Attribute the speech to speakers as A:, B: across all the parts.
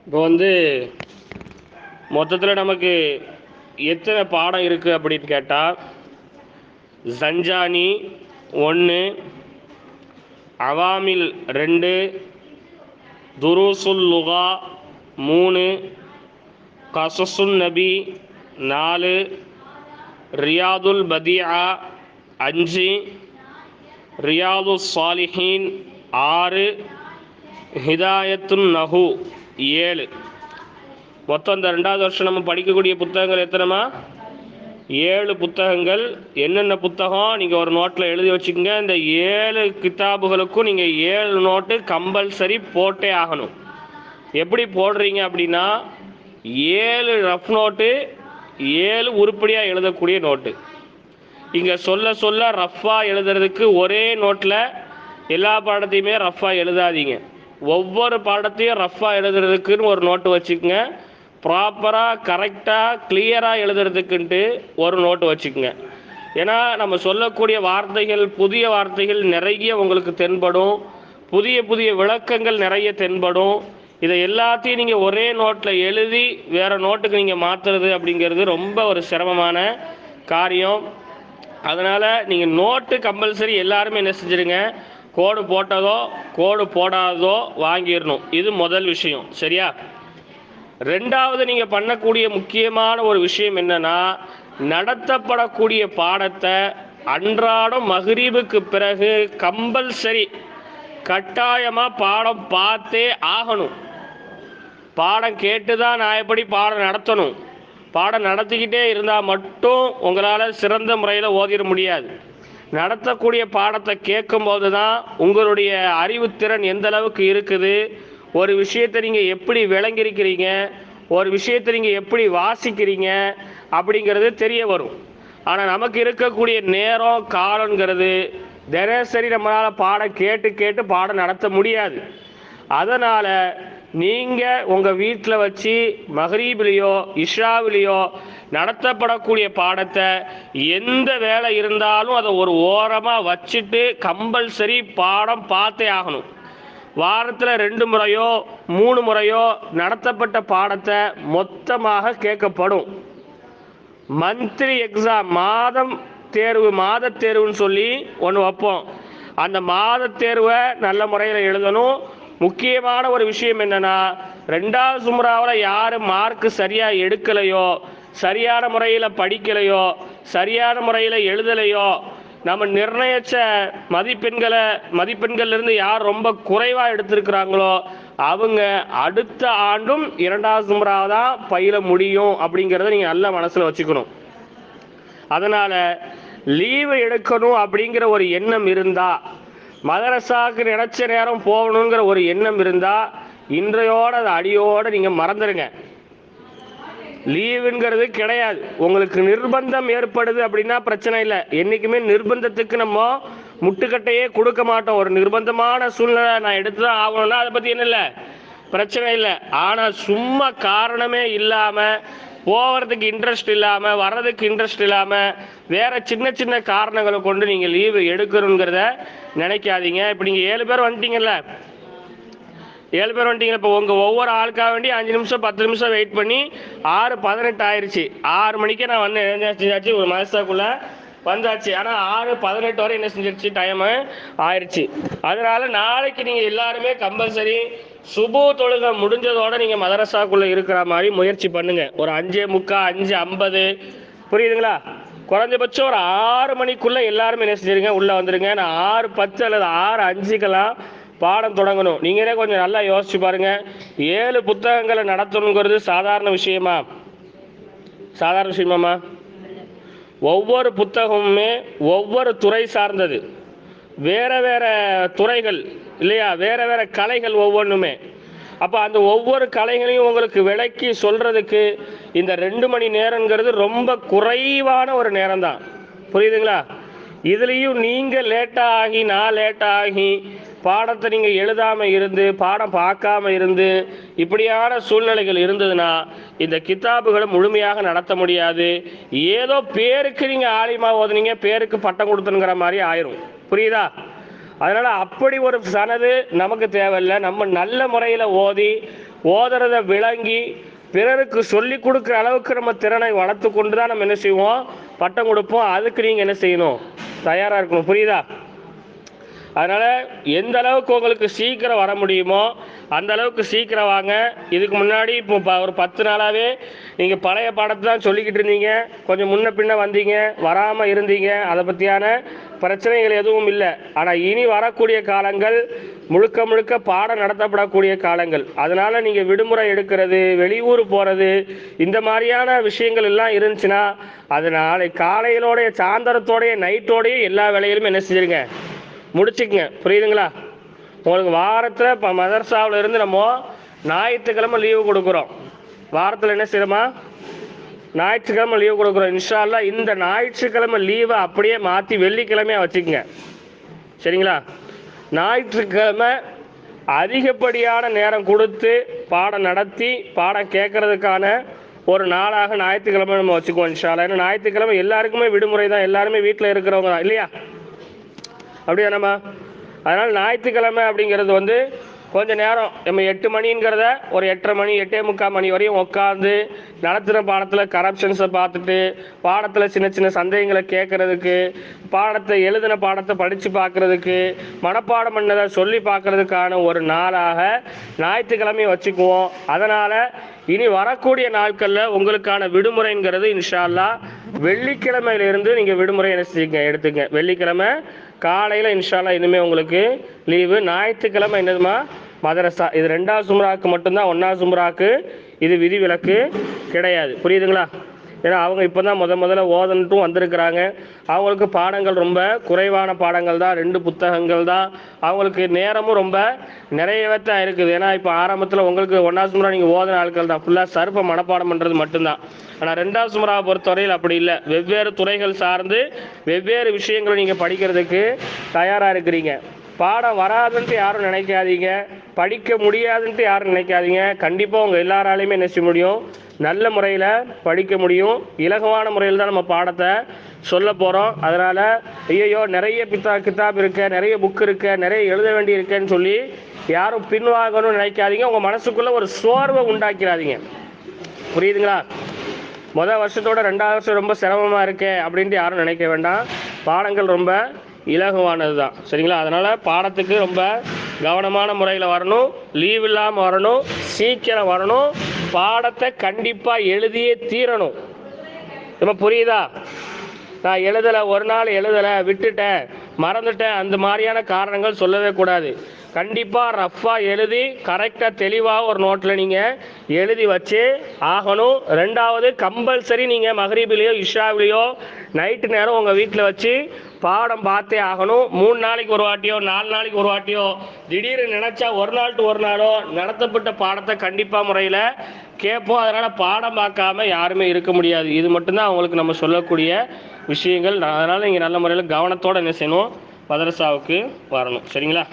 A: இப்போ மொத்தத்தில் நமக்கு எத்தனை பாடம் இருக்குது அப்படின்னு கேட்டால், ஜஞ்சானி 1, அவாமில் 2, துருசுல் லுகா 3, கசசுன் நபி 4, ரியாதுல் பதியா 5, ரியாது சாலிஹீன் 6, ஹிதாயத்துன் நஹு 7. மொத்தம் இந்த 2வது வருஷம் நம்ம படிக்கக்கூடிய புத்தகங்கள் எத்தனைமா? 7 புத்தகங்கள். என்னென்ன புத்தகம் நீங்கள் ஒரு நோட்டில் எழுதி வச்சுக்கோங்க. இந்த 7 கிதாபுகளுக்கும் நீங்கள் 7 நோட்டு கம்பல்சரி போட்டே ஆகணும். எப்படி போடுறீங்க அப்படின்னா, 7 ரஃப் நோட்டு, 7 உருப்படியாக எழுதக்கூடிய நோட்டு. இங்கே சொல்ல சொல்ல ரஃப்பாக எழுதுறதுக்கு ஒரே நோட்டில் எல்லா பாடத்தையுமே ரஃப்பாக எழுதாதீங்க. ஒவ்வொரு பாடத்தையும் ரஃப்பாக எழுதுறதுக்குன்னு ஒரு நோட்டு வச்சுக்கோங்க. ப்ராப்பராக கரெக்டாக கிளியராக எழுதுறதுக்குன்ட்டு ஒரு நோட்டு வச்சுக்கோங்க. ஏன்னா நம்ம சொல்லக்கூடிய வார்த்தைகள், புதிய வார்த்தைகள் நிறைய உங்களுக்கு தென்படும், புதிய புதிய விளக்கங்கள் நிறைய தென்படும். இதை எல்லாத்தையும் நீங்கள் ஒரே நோட்டில் எழுதி வேறு நோட்டுக்கு நீங்கள் மாற்றுறது அப்படிங்கிறது ரொம்ப ஒரு சிரமமான காரியம். அதனால் நீங்கள் நோட்டு கம்பல்சரி எல்லாருமே என்ன செஞ்சுருங்க, கோடு போட்டதோ கோடு போடாததோ வாங்கிடணும். இது முதல் விஷயம். சரியா? 2வது நீங்கள் பண்ணக்கூடிய முக்கியமான ஒரு விஷயம் என்னன்னா, நடத்தப்படக்கூடிய பாடத்தை அன்றாடம் மக்ரிபுக்கு பிறகு கம்பல்சரி கட்டாயமாக பாடம் பார்த்தே ஆகணும். பாடம் கேட்டு தான் நான் எப்படி பாடம் நடத்தணும். பாடம் நடத்திக்கிட்டே இருந்தால் மட்டும் உங்களால் சிறந்த முறையில் ஓதிட முடியாது. நடத்தக்கூடிய பாடத்தை கேட்கும்போது தான் உங்களுடைய அறிவுத்திறன் எந்த அளவுக்கு இருக்குது, ஒரு விஷயத்தை நீங்கள் எப்படி விளங்கியிருக்கிறீங்க, ஒரு விஷயத்தை நீங்கள் எப்படி வாசிக்கிறீங்க அப்படிங்கிறது தெரிய வரும். ஆனால் நமக்கு இருக்கக்கூடிய நேரம் காலங்கிறது தினசரி நம்மளால் பாடம் கேட்டு கேட்டு பாடம் நடத்த முடியாது. அதனால் நீங்கள் உங்கள் வீட்டில் வச்சு மக்ரீபிலேயோ இஷாவிலேயோ நடத்தப்படக்கூடிய பாடத்தை எந்த வேலை இருந்தாலும் அதை ஒரு ஓரமாக வச்சுட்டு கம்பல்சரி பாடம் பார்த்தே ஆகணும். வாரத்தில் 2 முறையோ 3 முறையோ நடத்தப்பட்ட பாடத்தை மொத்தமாக கேட்கப்படும். மந்த்லி எக்ஸாம், மாத தேர்வுன்னு சொல்லி ஒன்று வைப்போம். அந்த மாத தேர்வை நல்ல முறையில் எழுதணும். முக்கியமான ஒரு விஷயம் என்னன்னா, 2வது சும்ராவில் யார் மார்க்கு சரியாக எடுக்கலையோ, சரியான முறையில் படிக்கலையோ, சரியான முறையில் எழுதலையோ, நம்ம நிர்ணயித்த மதிப்பெண்கள்லேருந்து யார் ரொம்ப குறைவாக எடுத்திருக்கிறாங்களோ அவங்க அடுத்த ஆண்டும் 2வது சும்ராவை தான் பயில முடியும். அப்படிங்கிறத நீங்கள் நல்ல மனசில் வச்சுக்கணும். அதனால் லீவு எடுக்கணும் அப்படிங்கிற ஒரு எண்ணம் இருந்தால், மதரசாவுக்கு நினச்ச நேரம் போகணுங்கிற ஒரு எண்ணம் இருந்தால் இன்றையோடு அதை அடியோடு நீங்கள் மறந்துடுங்க. லீவுங்கிறது கிடையாது. உங்களுக்கு நிர்பந்தம் ஏற்படுது அப்படின்னா பிரச்சனை இல்லை. என்றைக்குமே நிர்பந்தத்துக்கு நம்ம முட்டுக்கட்டையே கொடுக்க மாட்டோம். ஒரு நிர்பந்தமான சூழ்நிலை நான் எடுத்து தான் ஆகணும்னா அதை பற்றி என்ன இல்லை, பிரச்சனை இல்லை. ஆனால் சும்மா காரணமே இல்லாமல், போகிறதுக்கு இன்ட்ரெஸ்ட் இல்லாமல், வர்றதுக்கு இன்ட்ரெஸ்ட் இல்லாமல், வேறு சின்ன சின்ன காரணங்களை கொண்டு நீங்கள் லீவு எடுக்கணுங்கிறத நினைக்காதீங்க. இப்போ நீங்கள் 7 பேர் வந்துட்டீங்கல்ல, 7 பேர் வந்துட்டீங்க. இப்போ உங்கள் ஒவ்வொரு ஆளுக்காக வேண்டி 5 நிமிஷம் 10 நிமிஷம் வெயிட் பண்ணி 6:18 ஆயிடுச்சு. 6 மணிக்கே நான் வந்து செஞ்சாச்சு, ஒரு மதரசாக்குள்ளே வந்தாச்சு. ஆனால் 6:18 வரை என்ன செஞ்சிருச்சு, டைமு ஆயிடுச்சு. அதனால் நாளைக்கு நீங்கள் எல்லாருமே கம்பல்சரி சுபு தொழுகை முடிஞ்சதோடு நீங்கள் மதரசாக்குள்ளே இருக்கிற மாதிரி முயற்சி பண்ணுங்கள். ஒரு 5:45 5:50, புரியுதுங்களா? குறைஞ்சபட்சம் ஒரு 6 மணிக்குள்ளே எல்லாருமே என்ன செஞ்சுருங்க, உள்ளே வந்துடுங்க. நான் 6:10 அல்லது 6:05 பாடம் தொடங்கணும். நீங்களே கொஞ்சம் நல்லா யோசிச்சு பாருங்கள். 7 புத்தகங்களை நடத்தணுங்கிறது சாதாரண விஷயமாம்மா? ஒவ்வொரு புத்தகமுமே ஒவ்வொரு துறை சார்ந்தது, வேறு வேறு துறைகள் இல்லையா, வேறு வேறு கலைகள் ஒவ்வொன்றுமே. அப்போ அந்த ஒவ்வொரு கலைகளையும் உங்களுக்கு விளக்கி சொல்கிறதுக்கு இந்த 2 மணி நேரங்கிறது ரொம்ப குறைவான ஒரு நேரம் தான். புரியுதுங்களா? இதுலேயும் நீங்கள் லேட்டாக ஆகி, நான் லேட்டாக ஆகி, பாடத்தை நீங்கள் எழுதாமல் இருந்து, பாடம் பார்க்காம இருந்து, இப்படியான சூழ்நிலைகள் இருந்ததுன்னா இந்த கிதாபுகளை முழுமையாக நடத்த முடியாது. ஏதோ பேருக்கு நீங்கள் ஆலிமா ஓதுனீங்க, பேருக்கு பட்டம் கொடுத்துங்கிற மாதிரி ஆயிரும். புரியுதா? அதனால் அப்படி ஒரு சனது நமக்கு தேவையில்லை. நம்ம நல்ல முறையில் ஓதி ஓதுறதை விளங்கி பிறருக்கு சொல்லி கொடுக்குற அளவுக்கு நம்ம திறனை வளர்த்து கொண்டு தான் நம்ம என்ன செய்வோம், பட்டம் கொடுப்போம். அதுக்கு நீங்கள் என்ன செய்யணும், தயாராக இருக்கணும். புரியுதா? அதனால் எந்த அளவுக்கு உங்களுக்கு சீக்கிரம் வர முடியுமோ அந்த அளவுக்கு சீக்கிரம் வாங்க. இதுக்கு முன்னாடி இப்போ ஒரு 10 நாளாகவே நீங்கள் பழைய பாடத்தை தான் சொல்லிக்கிட்டு இருந்தீங்க, கொஞ்சம் முன்ன பின்ன வந்தீங்க, வராமல் இருந்தீங்க, அதை பற்றியான பிரச்சனைகள் எதுவும் இல்லை. ஆனால் இனி வரக்கூடிய காலங்கள் முழுக்க முழுக்க பாடம் நடத்தப்படக்கூடிய காலங்கள். அதனால் நீங்கள் விடுமுறை எடுக்கிறது, வெளியூர் போகிறது, இந்த மாதிரியான விஷயங்கள் எல்லாம் இருந்துச்சுன்னா அது நாளை காலையிலோடைய சாயந்தரத்தோடைய நைட்டோடைய எல்லா வேலையிலுமே என்ன செஞ்சுருங்க, முடிச்சுக்குங்க. புரியுதுங்களா? உங்களுக்கு வாரத்தில் இப்போ மதரசாவில் இருந்து நம்ம ஞாயிற்றுக்கிழமை லீவு கொடுக்குறோம். வாரத்தில் என்ன செய்யணுமா, ஞாயிற்றுக்கிழமை லீவு கொடுக்குறோம். இன்ஷா அல்லாஹ் இந்த ஞாயிற்றுக்கிழமை லீவை அப்படியே மாற்றி வெள்ளிக்கிழமையாக வச்சுக்கோங்க. சரிங்களா? ஞாயிற்றுக்கிழமை அதிகப்படியான நேரம் கொடுத்து பாடம் நடத்தி பாடம் கேட்கறதுக்கான ஒரு நாளாக ஞாயிற்றுக்கிழமை நம்ம வச்சுக்குவோம் இன்ஷா அல்லாஹ். ஏன்னா ஞாயிற்றுக்கிழமை எல்லாருக்குமே விடுமுறை தான், எல்லாருமே வீட்டில் இருக்கிறவங்க தான் இல்லையா? அப்படியா நம்ம? அதனால் ஞாயிற்றுக்கிழமை அப்படிங்கிறது கொஞ்சம் நேரம் நம்ம 8 மணிங்கிறத ஒரு 8:30 மணி 8:45 மணி வரையும் உட்காந்து நடத்துகிற பாடத்தில் கரப்ஷன்ஸை பார்த்துட்டு பாடத்தில் சின்ன சின்ன சந்தேகங்களை கேட்குறதுக்கு, பாடத்தை எழுதின பாடத்தை படித்து பார்க்குறதுக்கு, மனப்பாடம் பண்ணதை சொல்லி பார்க்குறதுக்கான ஒரு நாளாக ஞாயிற்றுக்கிழமையை வச்சுக்குவோம். அதனால் இனி வரக்கூடிய நாட்களில் உங்களுக்கான விடுமுறைங்கிறது இன்ஷா அல்லாஹ் வெள்ளிக்கிழமையிலிருந்து நீங்கள் விடுமுறை என்ன செய்யுங்க, எடுத்துங்க. வெள்ளிக்கிழமை காலையில் இன்ஷா அல்லாஹ் இனிமேல் உங்களுக்கு லீவு. ஞாயிற்றுக்கிழமை என்னதுமா, மதரசா. இது 2வது சும்ராவுக்கு மட்டும்தான், 1வது சும்ராவுக்கு இது விதிவிலக்கு கிடையாது. புரியுதுங்களா? ஏன்னா அவங்க இப்போ தான் முதல்ல ஓதன்ட்டும் வந்திருக்கிறாங்க. அவங்களுக்கு பாடங்கள் ரொம்ப குறைவான பாடங்கள் தான், 2 புத்தகங்கள் தான். அவங்களுக்கு நேரமும் ரொம்ப நிறையவே தான் இருக்குது. ஏன்னா இப்போ ஆரம்பத்தில் உங்களுக்கு 1வது சும்ரா நீங்கள் ஓதின ஆட்கள் தான், ஃபுல்லாக சர்ப்ப மனப்பாடம் பண்ணுறது மட்டும்தான். ஆனால் 2வது சும்ராவை பொறுத்தவரையில் அப்படி இல்லை. வெவ்வேறு துறைகள் சார்ந்து வெவ்வேறு விஷயங்களை நீங்கள் படிக்கிறதுக்கு தயாராக இருக்கிறீங்க. பாடம் வராதுன்ட்டு யாரும் நினைக்காதீங்க, படிக்க முடியாதுன்ட்டு யாரும் நினைக்காதீங்க. கண்டிப்பாக உங்கள் எல்லாராலையுமே என்ன செய்ய முடியும், நல்ல முறையில் படிக்க முடியும். இலகுவான முறையில் தான் நம்ம பாடத்தை சொல்ல போகிறோம். அதனால் ஐயோ நிறைய கிதாப் இருக்க, நிறைய புக் இருக்க, நிறைய எழுத வேண்டி இருக்கேன்னு சொல்லி யாரும் பின்வாங்கணும்னு நினைக்காதீங்க. உங்கள் மனசுக்குள்ளே ஒரு சோர்வை உண்டாக்கிறாதீங்க. புரியுதுங்களா? முதல் வருஷத்தோட 2வது வருஷம் ரொம்ப சிரமமாக இருக்கே அப்படின்ட்டு யாரும் நினைக்க வேண்டாம். பாடங்கள் ரொம்ப இலகுவானது தான். சரிங்களா? அதனால் பாடத்துக்கு ரொம்ப கவனமான முறையில் வரணும், லீவ் இல்லாமல் வரணும், சீக்கிரம் வரணும், பாடத்தை கண்டிப்பாக எழுதியே தீரணும். இப்போ புரியுதா? நான் எழுதலை, ஒரு நாள் எழுதலை, விட்டுட்டேன், மறந்துட்டேன், அந்த மாதிரியான காரணங்கள் சொல்லவே கூடாது. கண்டிப்பாக ரஃப்பாக எழுதி கரெக்டாக தெளிவாக ஒரு நோட்டில் நீங்கள் எழுதி வச்சு ஆகணும். 2வது கம்பல்சரி நீங்கள் மகரிபிலேயோ இஷாவிலேயோ நைட்டு நேரம் உங்கள் வீட்டில் வச்சு பாடம் பார்த்தே ஆகணும். 3 நாளைக்கு ஒரு வாட்டியோ 4 நாளைக்கு ஒரு வாட்டியோ திடீர்னு நினச்சா ஒரு நாள் டு ஒரு நாளோ நடத்தப்பட்ட பாடத்தை கண்டிப்பாக முறையில் கேட்போம். அதனால் பாடம் பார்க்காம யாருமே இருக்க முடியாது. இது மட்டும்தான் அவங்களுக்கு நம்ம சொல்லக்கூடிய விஷயங்கள். அதனால் நீங்கள் நல்ல முறையில் கவனத்தோடு என்ன செய்யணும், மதரசாவுக்கு வரணும். சரிங்களா?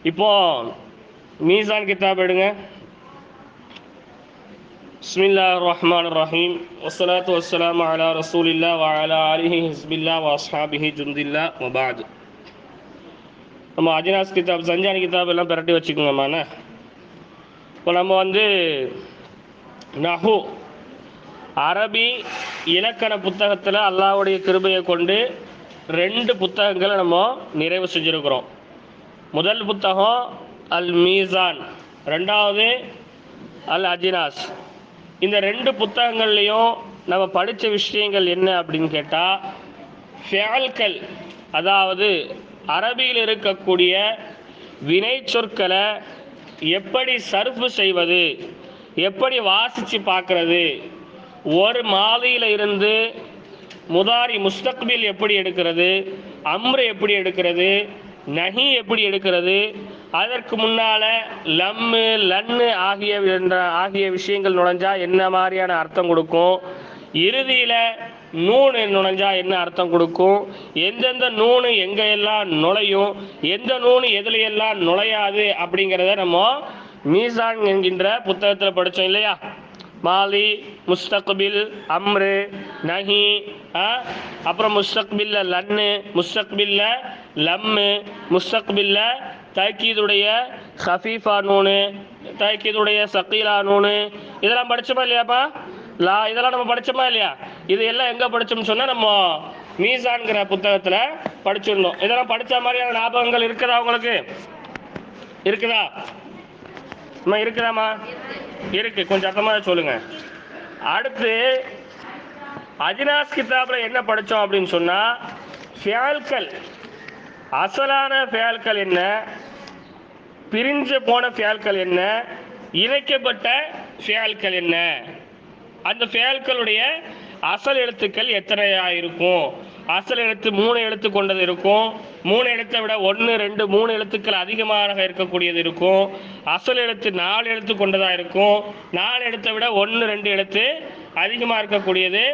A: இப்போ மீசான் கிதாப் எடுங்க. பிஸ்மில்லாஹிர் ரஹ்மானிர் ரஹீம். வஸ்ஸலாத்து வஸ்ஸலாமு அலா ரசூலில்லாஹ் வ அலா ஆலிஹி ஹிஸ்பில்லாஹ் வ அஸ்ஹாபிஹி ஜுந்தில்லாஹ் வ பஅத். நம்ம அஜினாஸ் கிதாப், சஞ்சானி கிதாப் எல்லாம் பிரட்டி வச்சுக்கோங்கம்மா. இப்போ நம்ம நஹு அரபி இலக்கண புத்தகத்தில் அல்லாஹ்வுடைய கிருபையை கொண்டு 2 புத்தகங்களை நம்ம நிறைவு செஞ்சுருக்கிறோம். முதல் புத்தகம் அல் மீசான், 2வது அல் அஜினாஸ். இந்த 2 புத்தகங்கள்லையும் நம்ம படித்த விஷயங்கள் என்ன அப்படின்னு கேட்டால், ஃபிஅல்கள், அதாவது அரபியில் இருக்கக்கூடிய வினை சொற்களை எப்படி சர்ஃபு செய்வது, எப்படி வாசித்து பார்க்கறது, ஒரு மாதியில் இருந்து முதாரி முஸ்தக்பில் எப்படி எடுக்கிறது, அம்ரு எப்படி எடுக்கிறது, நஹி எப்படி எடுக்கிறது, அதற்கு முன்னால் லம்மு லன்னு ஆகிய விஷயங்கள் நுழைஞ்சா என்ன மாதிரியான அர்த்தம் கொடுக்கும், இறுதியில் நூனு நுழைஞ்சா என்ன அர்த்தம் கொடுக்கும், எந்தெந்த நூனு எங்கெல்லாம் நுழையும், எந்த நூனு எதுலையெல்லாம் நுழையாது அப்படிங்கிறத நம்ம மீசான் என்கின்ற புத்தகத்தில் படித்தோம் இல்லையா? மாலி, முஸ்தக்பில், அம்ரு, நஹி, அப்புறம் முஸ்தக்பில்ல லன்னு, முஸ்தக்பில்ல லம்மு, முஸ்தக்பில்ல தக்கீதுடைய ஹஃபீஃபா நூனு, தக்கீதுடைய சக்கீலா நூனு, இதெல்லாம் படிச்சோமா இல்லையாப்பா? இதெல்லாம் நம்ம படிச்சோமா இல்லையா? இது எல்லாம் எங்கே படித்தோம்னு சொன்னால் நம்ம மீசான்கிற புத்தகத்தில் படிச்சிருந்தோம். இதெல்லாம் படித்த மாதிரியான ஞாபகங்கள் இருக்குதா உங்களுக்கு? இருக்குதா? இருக்குதாம்மா? இருக்கு. கொஞ்சம் அர்த்தமாக சொல்லுங்க. அடுத்து அஜ்னாஸ் கிதாபில் என்ன படித்தோம் அப்படின்னு சொன்னால், ஃபியால்கள், அசலான ஃபியால்கள் என்ன, பிரிஞ்சு போன ஃபியால்கள் என்ன, இணைக்கப்பட்ட ஃபியால்கள் என்ன, அந்த ஃபியால்களுடைய அசல் எழுத்துக்கள் எத்தனையா இருக்கும்? அசல் எழுத்து 3 எழுத்து கொண்டது இருக்கும், 3 எழுத்தை விட 1, 2, 3 எழுத்துக்கள் அதிகமாக இருக்கக்கூடியது இருக்கும், அசல் எழுத்து 4 எழுத்து கொண்டதாக இருக்கும், 4 எழுத்தை விட 1, 2 எழுத்து அதிகமாக இருக்கக்கூடியது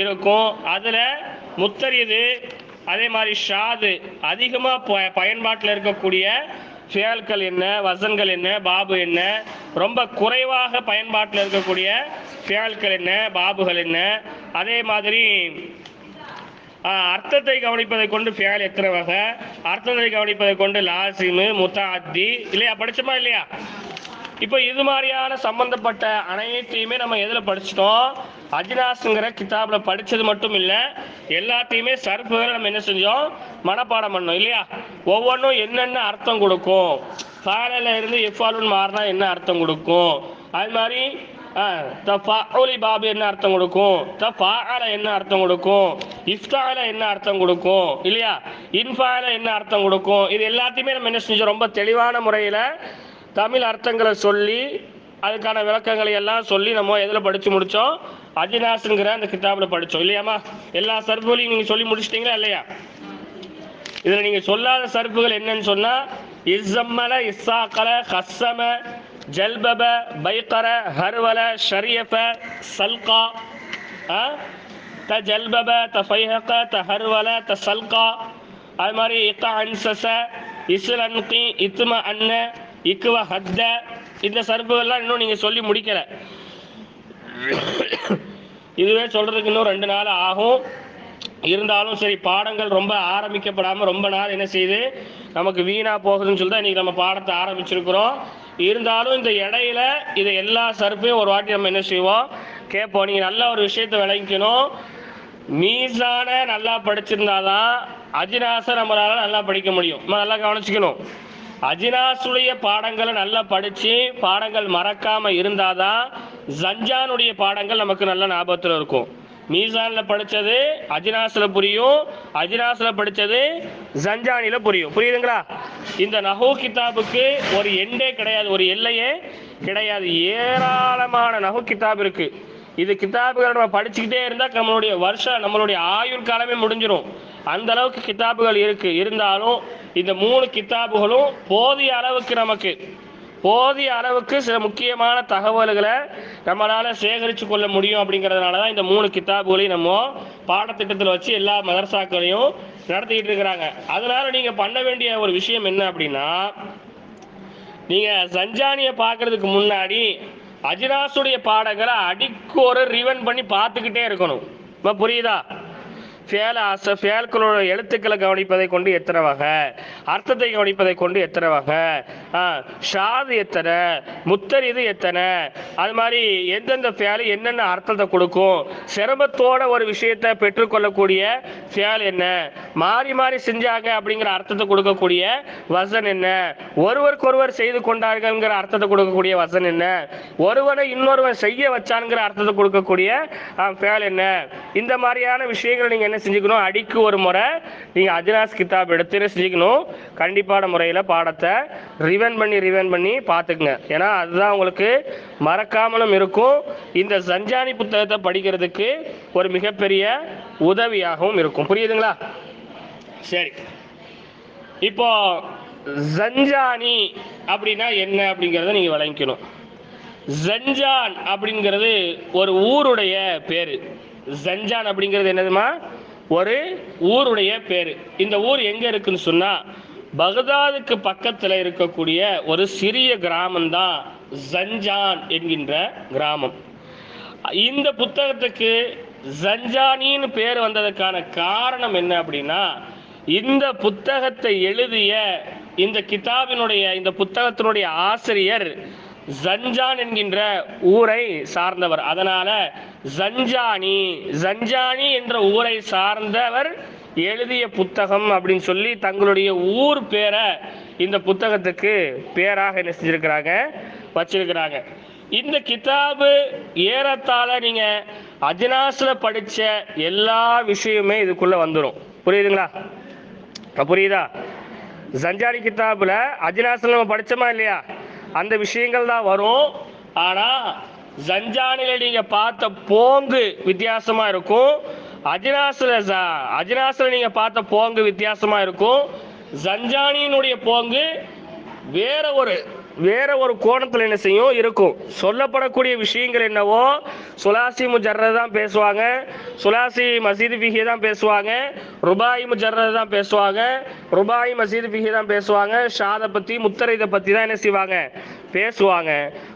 A: இருக்கும். அதில் முத்தரியது, அதே மாதிரி ஷாது, அதிகமாக பயன்பாட்டில் இருக்கக்கூடிய ஃபியால்கள் என்ன, வசன்கள் என்ன, பாபு என்ன, ரொம்ப குறைவாக பயன்பாட்டில் இருக்கக்கூடிய ஃபியால்கள் என்ன, பாபுகள் என்ன, அதே மாதிரி அர்த்தத்தை கவனிப்பதை கொண்டு ஃபியால் எத்தனை வகை, அர்த்தத்தை கவனிப்பதை கொண்டு லாசிமு, முத்தாத்தி, இல்லையா? படிச்சோமா இல்லையா? இப்போ இது மாதிரியான சம்பந்தப்பட்ட அனைத்தையுமே நம்ம எதில் படிச்சிட்டோம்? அஜ்னாஸ்ங்கிற கிதாபில் படித்தது மட்டும் இல்லை, எல்லாத்தையுமே சர்ஃபுகளை நம்ம என்ன செஞ்சோம்? மனப்பாடம் பண்ணோம் இல்லையா? ஒவ்வொன்றும் என்னென்ன அர்த்தம் கொடுக்கும், ஃபாலில் இருந்து இஃபாலுன்னு மாறினா என்ன அர்த்தம் கொடுக்கும், அது மாதிரி தஃபாஉலி பாபு என்ன அர்த்தம் கொடுக்கும், தஃபாஅல என்ன அர்த்தம் கொடுக்கும், இஃப்தால என்ன அர்த்தம் கொடுக்கும், இல்லையா? இன்ஃபால என்ன அர்த்தம் கொடுக்கும், இது எல்லாத்தையுமே நம்ம என்ன செஞ்சோம்? ரொம்ப தெளிவான முறையில் தமிழ் அர்த்தங்களை சொல்லி அதுக்கான விளக்கங்களை எல்லாம் சொல்லி நம்ம எதில் படித்து முடித்தோம்? அஜ்னாஸ்ங்கிற அந்த கிதாபில் படித்தோம் இல்லையாம்மா? எல்லா சர்ஃபுகளையும் நீங்கள் சொல்லி முடிச்சிட்டிங்களா இல்லையா? இதில் நீங்கள் சொல்லாத சர்ஃபுகள் என்னன்னு சொன்னால், இஸ்ஸம்மல, இஸ்ஸாக்கல, ஹஸ்ஸம, ஜல்பப, பைக்கர, ஹர்வல, ஷரியஃப, சல்கா, தஜல்பப, தஃபைஹக, தஹர்வல, தசல்கா, அது மாதிரி இக்க அன்சஸ, இஸ்லன்கி, இத்ம அன்ன, இக்குவ ஹத்த, இந்த சர்ஃபுகள்லாம் இன்னும் நீங்கள் சொல்லி முடிக்கலை. இதுவே சொல்கிறதுக்கு இன்னும் 2 நாள் ஆகும். இருந்தாலும் சரி, பாடங்கள் ரொம்ப ஆரம்பிக்கப்படாமல் ரொம்ப நாள் என்ன செய்யுது, நமக்கு வீணாக போகுதுன்னு சொல்லி தான் இன்றைக்கி நம்ம பாடத்தை ஆரம்பிச்சிருக்கிறோம். இருந்தாலும் இந்த இடையில இதை எல்லா சர்ஃபையும் ஒரு வாட்டி நம்ம என்ன செய்வோம்? கேட்போம். நீங்கள் நல்ல ஒரு விஷயத்தை விளங்கிக்கணும். மீசான நல்லா படிச்சிருந்தாதான் அஜ்னாஸை நம்மளால் நல்லா படிக்க முடியும். நம்ம நல்லா கவனிச்சுக்கணும். அஜ்னாஸுடைய பாடங்களை நல்லா படித்து பாடங்கள் மறக்காமல் இருந்தால் தான் ஜஞ்சானுடைய பாடங்கள் நமக்கு நல்ல ஞாபகத்தில் இருக்கும். மீசானில் படித்தது அஜ்னாஸில் புரியும், அஜ்னாஸில் படித்தது ஜஞ்சானியில் புரியும். புரியுதுங்களா? இந்த நஹூ கிதாபுக்கு ஒரு எண்டே கிடையாது, ஒரு எல்லையே கிடையாது. ஏராளமான நஹூ கிதாப் இருக்குது. இது கிதாபுகளை நம்ம படிச்சுக்கிட்டே இருந்தால் நம்மளுடைய நம்மளுடைய ஆயுள் காலமே முடிஞ்சிடும். அந்த அளவுக்கு கிதாபுகள் இருக்குது. இருந்தாலும் இந்த 3 கிதாபுகளும் போதிய அளவுக்கு சில முக்கியமான தகவல்களை நம்மளால் சேகரித்து கொள்ள முடியும். அப்படிங்கிறதுனால தான் இந்த 3 கிதாபுகளையும் நம்ம பாடத்திட்டத்தில் வச்சு எல்லா மதரசாக்களையும் நடத்திக்கிட்டு இருக்கிறாங்க. அதனால நீங்கள் பண்ண வேண்டிய ஒரு விஷயம் என்ன அப்படின்னா, நீங்கள் ஜஞ்சானியை பார்க்கறதுக்கு முன்னாடி அஜ்னாஸுடைய பாடங்களை அடிக்கு ஒரு ரிவன் பண்ணி பார்த்துக்கிட்டே இருக்கணும். இப்போ புரியுதா? ஃபியால்களோட எழுத்துக்களை கவனிப்பதை கொண்டு எத்தனை வகை, அர்த்தத்தை கவனிப்பதை கொண்டு எத்தனை வகை, ஷாது எத்தனை, முத்தரிது எத்தனை, அது மாதிரி எந்தெந்த ஃபியால் என்னென்ன அர்த்தத்தை கொடுக்கும், சிரமத்தோட ஒரு விஷயத்தை பெற்றுக்கொள்ளக்கூடிய ஃபியால் என்ன, மாறி மாறி செஞ்சாங்க அப்படிங்கிற அர்த்தத்தை கொடுக்கக்கூடிய வசன் என்ன, ஒருவருக்கொருவர் செய்து கொண்டார்கள்ங்கிற அர்த்தத்தை கொடுக்கக்கூடிய வசன் என்ன, ஒருவனை இன்னொருவன் செய்ய வச்சான்ங்கிற அர்த்தத்தை கொடுக்கக்கூடிய ஃபியால் என்ன, இந்த மாதிரியான விஷயங்களை நீங்கள் என்ன செஞ்சுக்கணும்? அடிக்கு ஒரு முறை நீங்கள் அஜ்னாஸ் கிதாப் எடுத்து செஞ்சுக்கணும். கண்டிப்பான முறையில் பாடத்தை ரிவன் பண்ணி பார்த்துக்குங்க. ஏன்னா அதுதான் உங்களுக்கு மறக்காமலும் இருக்கும். இந்த ஜஞ்சானி புத்தகத்தை படிக்கிறதுக்கு ஒரு மிகப்பெரிய உதவியாகவும் இருக்கும். புரியுதுங்களா? சரி, இப்போ ஜஞ்சானி அப்படின்னா என்ன அப்படிங்கிறத நீங்கள் விளங்கிக்கணும். ஜஞ்சான் அப்படிங்கிறது ஒரு ஊருடைய பேர். ஜஞ்சான் அப்படிங்கிறது என்னதுமா? ஒரு ஊருடைய பேர். இந்த ஊர் எங்கே இருக்குன்னு சொன்னால், பகதாதுக்கு பக்கத்தில் இருக்கக்கூடிய ஒரு சிறிய கிராமம்தான் ஜஞ்சான் என்கின்ற கிராமம். இந்த புத்தகத்துக்கு ஜஞ்சானின்னு பேர் வந்ததுக்கான காரணம் என்ன அப்படின்னா, இந்த புத்தகத்தை எழுதிய இந்த கிதாபினுடைய இந்த புத்தகத்தினுடைய ஆசிரியர் ஜஞ்சான் என்கின்ற ஊரை சார்ந்தவர். அதனால ஜஞ்சானி என்ற ஊரை சார்ந்தவர் எழுதிய புத்தகம் அப்படின்னு சொல்லி தங்களுடைய ஊர் பேரை இந்த புத்தகத்துக்கு பேராக என்ன செஞ்சிருக்கிறாங்க, வச்சிருக்கிறாங்க. இந்த கிதாபு ஏறத்தாழ நீங்க அஜ்னாஸ்ல படிச்ச எல்லா விஷயமே இதுக்குள்ள வந்துடும். புரியுதுங்களா? புரியுதா? ஜஞ்சானி கிதாபுல அஜ்னாஸ்ல நம்ம படிச்சோமா இல்லையா, அந்த விஷயங்கள் தான் வரும். ஆனா ஜஞ்சானில நீங்க பார்த்த போங்கு வித்தியாசமா இருக்கும், அஜ்னாஸ்ல நீங்க பார்த்த போங்கு வித்தியாசமா இருக்கும். ஜஞ்சானியினுடைய போங்கு வேற ஒரு கோணத்தில் என்ன செய்யும் இருக்கும். சொல்லப்படக்கூடிய விஷயங்கள் என்னவோ சுலாசி முஜர்ரத் தான் பேசுவாங்க, சுலாசி மசீது ஃபிஹி தான் பேசுவாங்க, ருபாயி முஜர்ரத் தான் பேசுவாங்க, ருபாயி மசீது ஃபிஹி தான் பேசுவாங்க, ஷாதை பற்றி முத்தரைதை பற்றி தான் என்ன செய்வாங்க, பேசுவாங்க.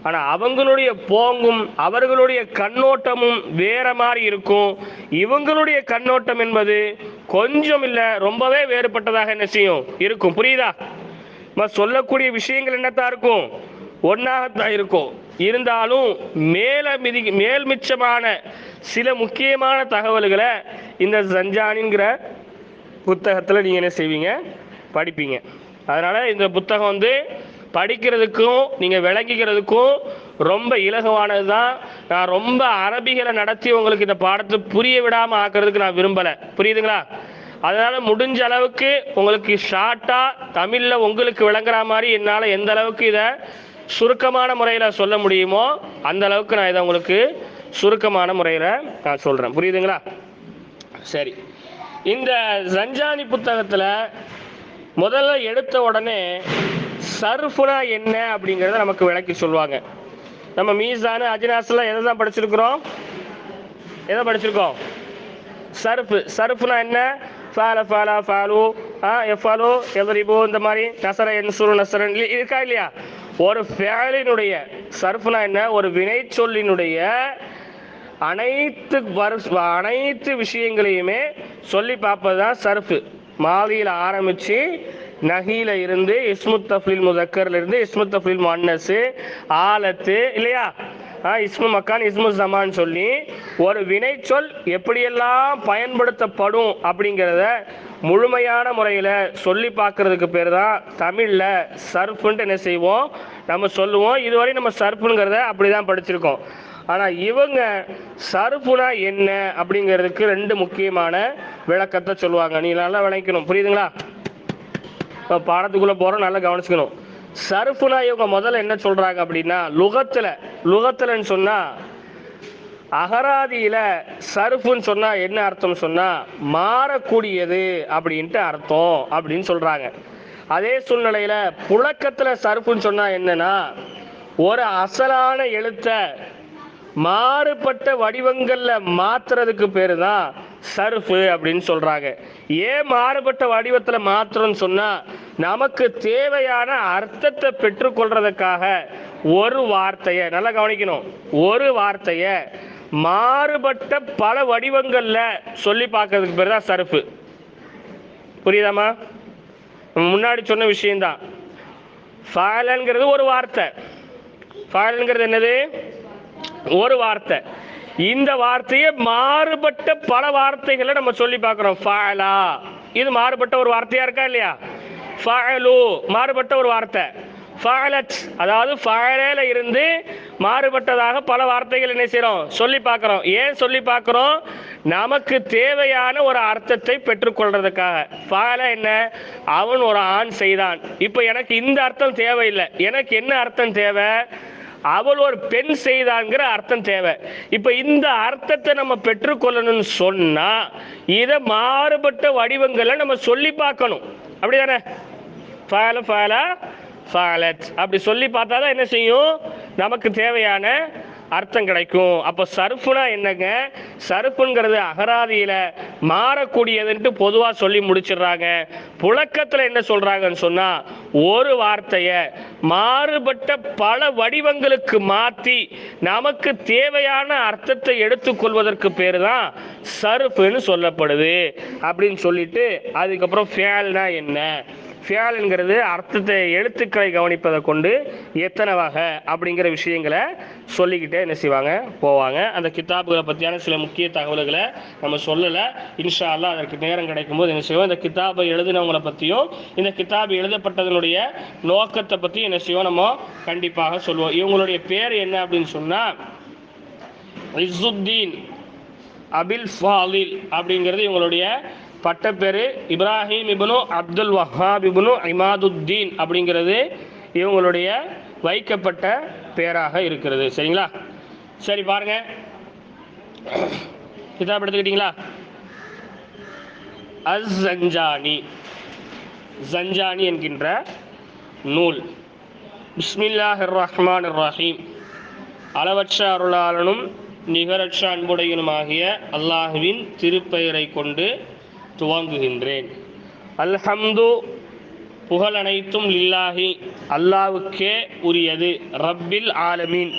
A: ஆனால் அவங்களுடைய போங்கும் அவர்களுடைய கண்ணோட்டமும் வேற மாதிரி இருக்கும். இவங்களுடைய கண்ணோட்டம் என்பது கொஞ்சம் இல்லை ரொம்பவே வேறுபட்டதாக என்ன செய்யும் இருக்கும். புரியுதா? சொல்லக்கூடிய விஷயங்கள் என்னத்தான் இருக்கும், ஒன்னாகத்தான் இருக்கும். இருந்தாலும் மேல் மிச்சமான சில முக்கியமான தகவல்களை இந்த ஜஞ்சானிங்கிற புத்தகத்தில் நீங்கள் என்ன செய்வீங்க, படிப்பீங்க. அதனால இந்த புத்தகம் படிக்கிறதுக்கும் நீங்கள் விளங்கிக்கிறதுக்கும் ரொம்ப இலகுவானது தான். நான் ரொம்ப அரபிகளை நடத்தி உங்களுக்கு இந்த பாடத்தை புரிய விடாமல் ஆக்கிறதுக்கு நான் விரும்பலை. புரியுதுங்களா? அதனால முடிஞ்ச அளவுக்கு உங்களுக்கு ஷார்ட்டா தமிழ்ல உங்களுக்கு விளங்குற மாதிரி என்னால் எந்த அளவுக்கு இதை சுருக்கமான முறையில் சொல்ல முடியுமோ அந்த அளவுக்கு நான் இதை உங்களுக்கு சுருக்கமான முறையில் நான் சொல்றேன். புரியுதுங்களா? சரி, இந்த ஜஞ்சானி புத்தகத்தில் முதல்ல எடுத்த உடனே சர்ஃபுனா என்ன அப்படிங்கிறத நமக்கு விளக்கி சொல்லுவாங்க. நம்ம மீசானு அஜ்னாஸ்ல எதை தான் படிச்சிருக்கிறோம், சர்ஃபுனா என்ன, ஃபால ஃபாலா ஃபாலு எஃபாலு எதரிபு இந்த மாதிரி நசர என்சுரு நசரன் இருக்கா இல்லையா. ஒரு ஃபேலினுடைய சர்ஃபுனா என்ன, ஒரு வினை சொல்லினுடைய அனைத்து விஷயங்களையுமே சொல்லி பார்ப்பது தான் சர்ஃபு. மாதியில் ஆரம்பிச்சு நஹீல இருந்து இஸ்முத் தஃப்லீல் முதக்கர்ல இருந்து இஸ்முத் தஃப்லீல் முஅன்னஸ் ஆலத்து இல்லையா, இஸ்மு மக்கான் இஸ்மு ஜமான் சொல்லி ஒரு வினை சொல் எப்படியெல்லாம் பயன்படுத்தப்படும் அப்படிங்கிறத முழுமையான முறையில் சொல்லி பார்க்கறதுக்கு பேர் தான் தமிழில் சர்ஃபுன்ட்டு என்ன செய்வோம், நம்ம சொல்லுவோம். இதுவரை நம்ம சர்ஃபுங்கிறத அப்படி தான் படிச்சிருக்கோம். ஆனால் இவங்க சர்ஃபுனா என்ன அப்படிங்கிறதுக்கு ரெண்டு முக்கியமான விளக்கத்தை சொல்லுவாங்க. நீ நல்லா விளக்கணும். புரியுதுங்களா? இப்போ பாடத்துக்குள்ளே போகிறோம், நல்லா கவனிச்சுக்கணும். சர்ஃபுனா இவங்க முதல்ல என்ன சொல்கிறாங்க அப்படின்னா, லுகத்துலன்னு சொன்னால் அகராதியில் சர்ஃபுன்னு சொன்னால் என்ன அர்த்தம்னு சொன்னால் மாறக்கூடியது அப்படின்ட்டு அர்த்தம் அப்படின்னு சொல்கிறாங்க. அதே சூழ்நிலையில் புழக்கத்தில் சர்ஃபுன்னு சொன்னால் என்னன்னா, ஒரு அசலான எழுத்தை மாறுபட்ட வடிவங்களில் மாற்றுறதுக்கு பேர் தான் சர்ஃபு அப்படின்னு சொல்கிறாங்க. ஏன் மாறுபட்ட வடிவத்தில் மாற்றுறோன்னு சொன்னால், நமக்கு தேவையான அர்த்தத்தை பெற்றுக்கொள்றதுக்காக ஒரு வார்த்தையை நல்லா கவனிக்கணும், ஒரு வார்த்தையை மாறுபட்ட பல வடிவங்களில் சொல்லி பார்க்கறதுக்கு பேர் தான் சர்ஃபு. புரியுதாமா? முன்னாடி சொன்ன விஷயம்தான். ஃபாலன்கிறது ஒரு வார்த்தை. ஃபாலன்கிறது என்னது? ஒரு வார்த்தை. இந்த வார்த்தையை மாறுபட்ட பல வார்த்தைகளை நம்ம சொல்லி பார்க்கிறோம். ஃபாலா இது மாறுபட்ட ஒரு வார்த்தையா இருக்கா இல்லையா? ஃபஅலு மாறுபட்ட ஒரு வார்த்தை. ஃபஅலத் அதாவது ஃபஅல இருந்து மாறுபட்டதாக பல வார்த்தைகள் என்ன செய்றோம், சொல்லி பார்க்கிறோம். ஏன் சொல்லி பார்க்கிறோம்? நமக்கு தேவையான ஒரு அர்த்தத்தை பெற்றுக்கொள்றதுக்காக. ஃபஅல என்ன, அவன் ஒரு ஆண் செய்தான். இப்போ எனக்கு இந்த அர்த்தம் தேவையில்லை, எனக்கு என்ன அர்த்தம் தேவை, அவள் ஒரு பெண் செய்தான்ங்கிற அர்த்தம் தேவை. இப்ப இந்த அர்த்தத்தை நம்ம பெற்றுக்கொள்ளணும்னு சொன்னா இதை மாறுபட்ட வடிவங்களை நம்ம சொல்லி பார்க்கணும். அப்படிதானே? ஃபஅல ஃபஅல ஃபஅலத் அப்படி சொல்லி பார்த்தாதான் என்ன செய்யும், நமக்கு தேவையான அர்த்தம் கிடைக்கும். அப்போ சர்ஃபுனா என்னங்க, சர்ஃபுங்கிறது அகராதியில மாறக்கூடியதுன்ட்டு பொதுவாக சொல்லி முடிச்சிடுறாங்க. புழக்கத்தில் என்ன சொல்றாங்கன்னு சொன்னா, ஒரு வார்த்தையை மாறுபட்ட பல வடிவங்களுக்கு மாற்றி நமக்கு தேவையான அர்த்தத்தை எடுத்துக்கொள்வதற்கு பேர் தான் சர்ஃபுன்னு சொல்லப்படுது அப்படின்னு சொல்லிட்டு, அதுக்கப்புறம் ஃபேல்னா என்ன, ஃபியாலுங்கிறது அர்த்தத்தை எழுத்துக்களை கவனிப்பதை கொண்டு எத்தனை வகை அப்படிங்கிற விஷயங்களை சொல்லிக்கிட்டே என்ன செய்வாங்க போவாங்க. அந்த கிதாபுகளை பற்றியான சில முக்கிய தகவல்களை நம்ம சொல்லலை. இன்ஷா அல்லாஹ் அதற்கு நேரம் கிடைக்கும்போது என்ன செய்வோம், இந்த கிதாபை எழுதினவங்களை பற்றியும் இந்த கிதாபு எழுதப்பட்டதனுடைய நோக்கத்தை பற்றி என்ன செய்வோம் நம்ம கண்டிப்பாக சொல்லுவோம். இவங்களுடைய பேர் என்ன அப்படின்னு சொன்னால் இஸ்ஸுத்தீன் அபில் ஃபாலில் அப்படிங்கிறது இவங்களுடைய பட்டப்பேரு. இப்ராஹிம் இப்னு அப்துல் வஹாப் இப்னு இமாதுத்தீன் அப்படிங்கிறது இவங்களுடைய வைக்கப்பட்ட பேராக இருக்கிறது. சரிங்களா? சரி பாருங்க, கிதாப் எடுத்துக்கிட்டீங்களா? அஸ்-ஜஞ்சானி, ஜஞ்சானி என்கின்ற நூல். பிஸ்மில்லாஹிர் ரஹ்மானிர் ரஹீம். அளவற்ற அருளாளனும் நிகரற்ற அன்புடையனுமாகிய அல்லாஹுவின் திருப்பெயரை கொண்டு துவங்குகின்றேன். அல்ஹம்து, புகழ் அனைத்தும் லில்லாஹி, அல்லாவுக்கே உரியது. ரப்பில் ஆலமீன்,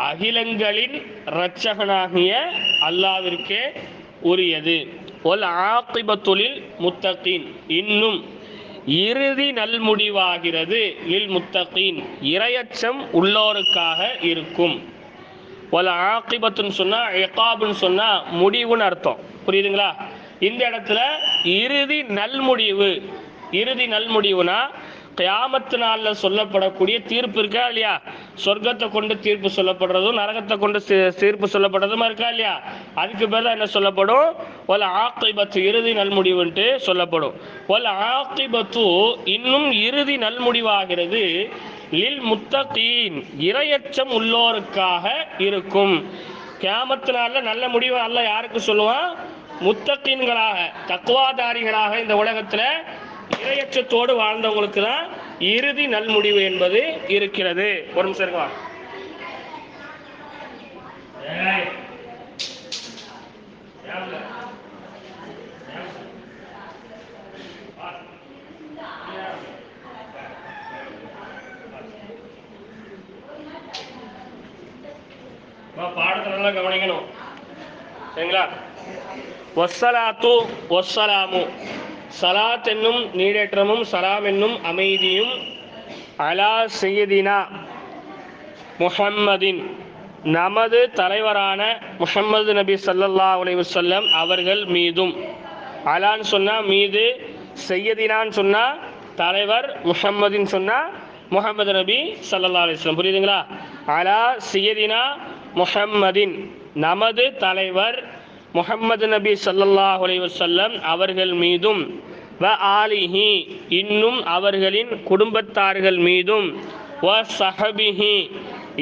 A: அகிலங்களின் இரட்சகனாகிய அல்லாவிற்கே உரியது. ஒல் ஆகிபத்துலில் முத்தகீன், இன்னும் இறுதி நல்முடிவாகிறது. லில் முத்தகீன், இரையச்சம் உள்ளோருக்காக இருக்கும். ஒல் ஆகிபத்துன்னு சொன்னால் இகாபுன்னு சொன்னால் முடிவுன்னு அர்த்தம். புரியுதுங்களா? இந்த இடத்துல இறுதி நல்முடிவு. இறுதி நல்முடிவுனா கியாமத்து நாளில் சொல்லப்படக்கூடிய தீர்ப்பு இருக்கா இல்லையா? சொர்க்கத்தை கொண்டு தீர்ப்பு சொல்லப்படுறதும் நரகத்தை கொண்டு தீர்ப்பு சொல்லப்படுறதுமா இருக்கா இல்லையா? அதுக்கு பேர் தான் என்ன சொல்லப்படும்? ஒல் ஆகிபத்து, இறுதி நல்முடிவுன்ட்டு சொல்லப்படும். ஒல் ஆகிபத்து, இன்னும் இறுதி நல்முடிவாகிறது. லில் முத்தகீன், இரையச்சம் உள்ளோருக்காக இருக்கும். கியாமத்து நாளில் நல்ல முடிவு அல்லாஹ் யாருக்கு சொல்லுவான்? முத்தகீன்களாக, தக்வாதாரிகளாக, இந்த உலகத்தில் இரையச்சத்தோடு வாழ்ந்தவங்களுக்கு தான் இறுதி நல்முடிவு என்பது இருக்கிறது. ஒரு நிமிஷம் இருக்கா? பாடத்தை நல்லா கவனிக்கணும். சரிங்களா? வஸ்ஸலாத்து வஸ்ஸலாமு, சலாத் என்னும் நீடேற்றமும் சலாம் என்னும் அமைதியும் அலா சையதினா முஹம்மதின், நமது தலைவரான முஹம்மது நபி ஸல்லல்லாஹு அலைஹி வஸல்லம் அவர்கள் மீதும். அலான்னு சொன்னால் மீது, சையதினான்னு சொன்னால் தலைவர், முஹம்மதின் சொன்னால் முஹம்மது நபி ஸல்லல்லாஹு அலைஹி வஸல்லம். புரியுதுங்களா? அலா சையதினா முஹம்மதின், நமது தலைவர் முஹம்மது நபி ஸல்லல்லாஹு அலைஹி வஸல்லம் அவர்கள் மீதும். வ ஆலிஹி, இன்னும் அவர்களின் குடும்பத்தார்கள் மீதும். வ ஸஹபிஹி,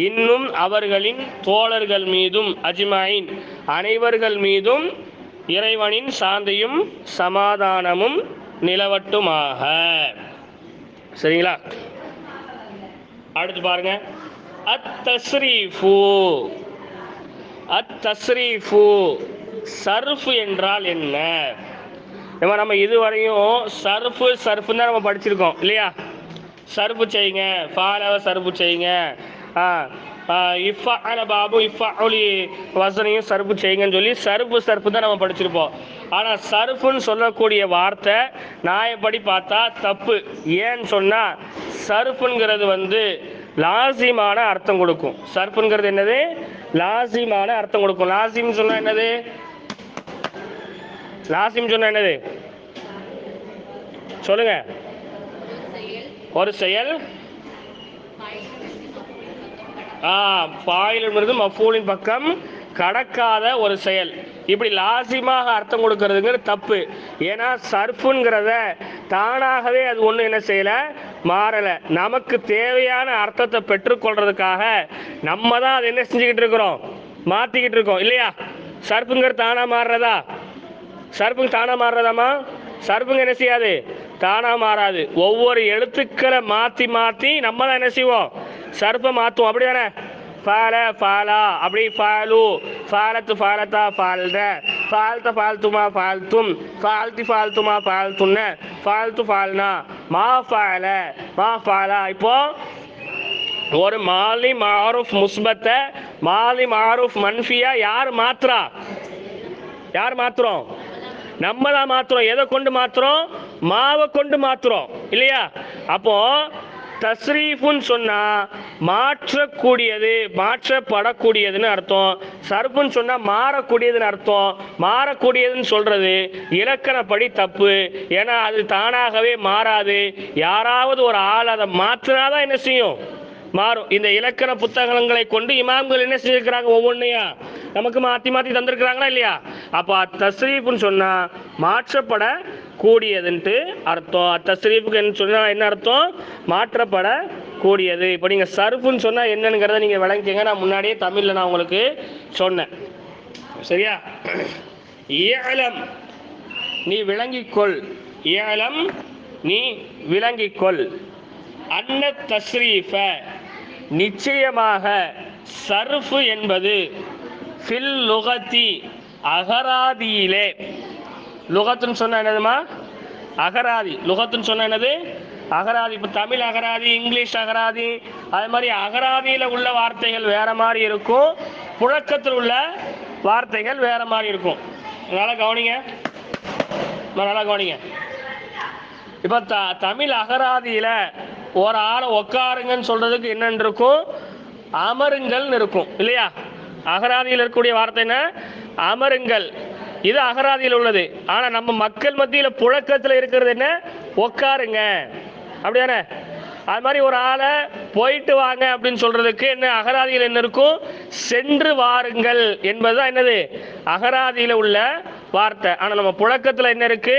A: இன்னும் அவர்களின் தோழர்கள் மீதும். அஜ்மாயின், அனைவர்கள் மீதும் இறைவனின் சாந்தியும் சமாதானமும் நிலவட்டுமாக. சரிங்களா? அடுத்து பாருங்க, அத்தஸ்ரீஃபு. அத்தஸ்ரீஃபு, சர்ஃப் என்றால் என்ன? நம்ம இதுவரையும் சர்ஃபு தான் நம்ம படிச்சிருக்கோம் இல்லையா? சர்ஃபு செய்யுங்க, ஃபாலவ சர்ஃபு செய்யுங்க, இஃபஅல பாபு இஃபஅலி வசனையும் சர்ஃபு செய்யுங்கன்னு சொல்லி சர்ஃபு தான் நம்ம படிச்சிருப்போம். ஆனால் சர்ஃபுன்னு சொல்லக்கூடிய வார்த்தை நாயப்படி பார்த்தா தப்பு. ஏன்னு சொன்னால் சர்ஃபுங்கிறது லாசிமான அர்த்தம் கொடுக்கும். சர்ஃபுங்கிறது என்னது? லாசிமான அர்த்தம் கொடுக்கும். லாசிம் சொன்னா என்னது? லாசிம் சொன்னா என்னது சொல்லுங்க? ஒரு செயல் ஃபாயிலிருந்து மஃபூலின் பக்கம் கடக்காத ஒரு செயல். இப்படி லாசிமாக அர்த்தம் கொடுக்கறதுங்கிறது தப்பு. ஏன்னா சர்ஃபுங்கிறத தானாகவே அது ஒன்றும் என்ன செய்யலை, மாறலை. நமக்கு தேவையான அர்த்தத்தை பெற்றுக்கொள்றதுக்காக நம்ம தான் அதை என்ன செஞ்சுக்கிட்டு இருக்கிறோம், மாற்றிக்கிட்டு இருக்கோம் இல்லையா? சர்ஃபுங்கிறது தானாக மாறுறதா? சர்ஃபுங்க தானாக மாறுறதாமா? சர்ஃபுங்க என்ன செய்யாது, தானாக மாறாது. ஒவ்வொரு எழுத்துக்களை மாற்றி மாற்றி நம்ம தான் என்ன செய்வோம், சர்ஃபை மாற்றுவோம். அப்படி தானே? ஃபால ஃபாலா, அப்படி ஃபாலு, ஃபாலத்து ஃபாலத்தா ஃபால்த, ஃபால்த்த ஃபால்த்துமா ஃபால்த்தும், ஃபால்த்தி ஃபால்த்துமா ஃபால்த்துன்ன, ஃபால்த்து ஃபால்னா, மா ஃபால மா ஃபாலா. இப்போ ஒரு மாலி மாரூஃப் முஸ்பத்தை மாலி மாரூஃப் மன்ஃபியா யார் மாத்துறா? யார் மாத்துறோம்? நம்ம தான் மாத்துறோம். எதை கொண்டு மாத்துறோம்? மாவை கொண்டு மாத்துறோம் இல்லையா? அப்போ தஸ்ரீஃபுன்னு சொன்னா மாற்றக்கூடியது, மாற்றப்படக்கூடியதுன்னு அர்த்தம். சர்ஃபுன்னு சொன்னா மாறக்கூடியதுன்னு அர்த்தம். மாறக்கூடியதுன்னு சொல்றது இலக்கணப்படி தப்பு. ஏன்னா அது தானாகவே மாறாது. யாராவது ஒரு ஆள் அதை மாற்றினாதான் என்ன செய்யும்? மாறும். இந்த இலக்கண புத்தகங்களை கொண்டு இமாம்கள் என்ன செஞ்சிருக்கிறாங்க? ஒவ்வொன்றையா நமக்கு மாற்றி மாற்றி தந்திருக்கிறாங்களா இல்லையா? அப்போ தஸ்ரீஃப்னு சொன்னா மாற்றப்பட கூடியதுன்ட்டு அர்த்தம். தஸ்ரீஃபுக்கு என்ன சொன்னா என்ன அர்த்தம்? மாற்றப்பட கூடியது. இப்போ நீங்க சர்ஃப்னு சொன்னா என்னங்கிறத நீங்க விளங்கிக்கங்க. நான் முன்னாடியே தமிழ்ல நான் உங்களுக்கு சொன்னேன், சரியா? இஅலம், நீ விளங்கிக்கொள். இஅலம், நீ விளங்கிக்கொள். அன்ன தஸ்ரீஃப, நிச்சயமாக சர்ஃப் என்பது ஃபில் லுகத்தி, அகராதியிலே. லுகத்துன்னு சொன்னா என்னதுமா? அகராதி. லுகத்துன்னு சொன்னா என்னது? அகராதி. இப்போ தமிழ் அகராதி, இங்கிலீஷ் அகராதி, அது மாதிரி அகராதியில் உள்ள வார்த்தைகள் வேற மாதிரி இருக்கும், புழக்கத்தில் உள்ள வார்த்தைகள் வேற மாதிரி இருக்கும். நல்லா கவனிங்க, நல்லா கவனிங்க. இப்போ தமிழ் அகராதியில் ஒரு ஆளை உட்காருங்கன்னு சொல்றதுக்கு என்னன்னு இருக்கும்? அமருங்கள்னு இருக்கும் இல்லையா? அகராதியில் இருக்கக்கூடிய வார்த்தை என்ன? அமருங்கள். இது அகராதியில் உள்ளது. ஆனா நம்ம மக்கள் மத்தியில் புழக்கத்தில் இருக்கிறது என்ன? உட்காருங்க, அப்படியானே? அது மாதிரி ஒரு ஆளை போயிட்டு வாங்க அப்படின்னு சொல்றதுக்கு என்ன அகராதியில் என்ன இருக்கும்? சென்று வாருங்கள் என்பதுதான் என்னது? அகராதியில் உள்ள வார்த்தை. ஆனா நம்ம புழக்கத்தில் என்ன இருக்கு?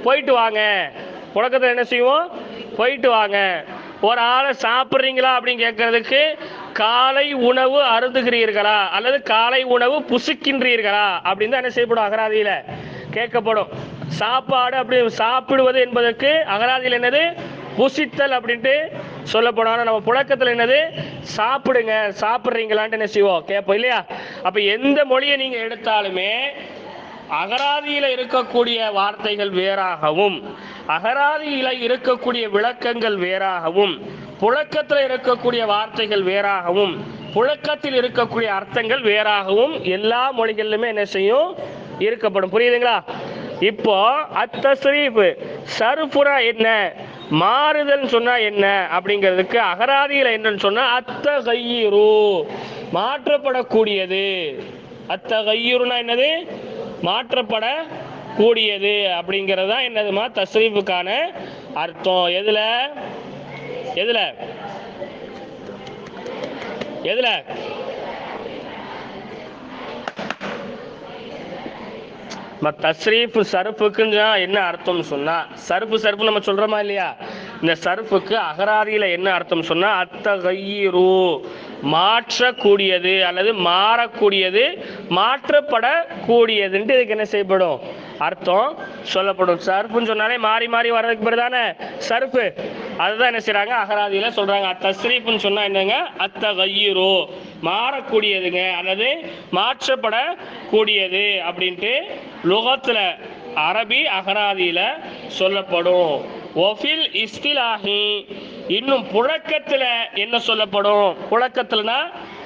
A: போயிட்டு வாங்க. புழக்கத்தில் என்ன செய்வோம்? போயிட்டு வாங்க. ஒரு ஆளை சாப்பிட்றீங்களா அப்படின்னு கேட்கறதுக்கு காலை உணவு அருந்துகிறீர்களா அல்லது காலை உணவு புசிக்கின்றீர்களா அப்படின்னு தான் என்ன செய்யப்படும்? அகராதியில கேட்கப்படும். சாப்பாடு அப்படி சாப்பிடுவது என்பதற்கு அகராதியில் என்னது? புசித்தல் அப்படின்ட்டு சொல்லப்படும். ஆனால் நம்ம புழக்கத்தில் என்னது? சாப்பிடுங்க, சாப்பிட்றீங்களான்ட்டு என்ன செய்வோம்? கேட்போம் இல்லையா? அப்போ எந்த மொழியை நீங்க எடுத்தாலுமே அகராதியில இருக்கக்கூடிய வார்த்தைகள் வேறாகவும், அகராதியில இருக்கக்கூடிய விளக்கங்கள் வேறாகவும், புழக்கத்தில் இருக்கக்கூடிய வார்த்தைகள் வேறாகவும், புழக்கத்தில் இருக்கக்கூடிய அர்த்தங்கள் வேறாகவும் எல்லா மொழிகளிலுமே என்ன செய்யும்? இருக்கப்படும். புரியுதுங்களா? இப்போ அத்தஸ்ரீஃப், சர்ஃபுனா என்ன, மாறுதல் சொன்னா என்ன அப்படிங்கிறதுக்கு அகராதியில என்னன்னு சொன்னா அத்தகையிரு, மாற்றப்படக்கூடியது. அத்தகையுருனா என்னது? மாற்றப்பட கூடியது அப்படிங்கிறது தான் என்னதுமா? தஸ்ரீஃபுக்கான அர்த்தம். எதுல எதுல எதுல? தஸ்ரீஃப் சர்ஃபுக்கு என்ன அர்த்தம் சொன்னா, சர்ஃபு நம்ம சொல்றோமா இல்லையா? இந்த சர்ஃபுக்கு அகராதியில என்ன அர்த்தம் சொன்னா அத்தகையிரு, மாற்றக்கூடியது அல்லது மாறக்கூடியது, மாற்றப்படக்கூடியதுன்ட்டு இதுக்கு என்ன செய்யப்படும்? அர்த்தம் சொல்லப்படும். சர்ஃப்னு சொன்னாலே மாறி மாறி வர்றதுக்கு பேர் தானே சர்ஃபு. அதுதான் என்ன செய்யறாங்க? அகராதியில சொல்றாங்க. தஸ்ரீஃப்னு சொன்னா என்னங்க? அத்தகையிரு, மாறக்கூடியதுங்க அல்லது மாற்றப்படக்கூடியது அப்படின்ட்டு லுகத்துல, அரபி அகராதியில சொல்லப்படும். ஒஃபில் இஸ்திலாஹி, இன்னும் புழக்கத்துல என்ன சொல்லப்படும்? புழக்கத்துலனா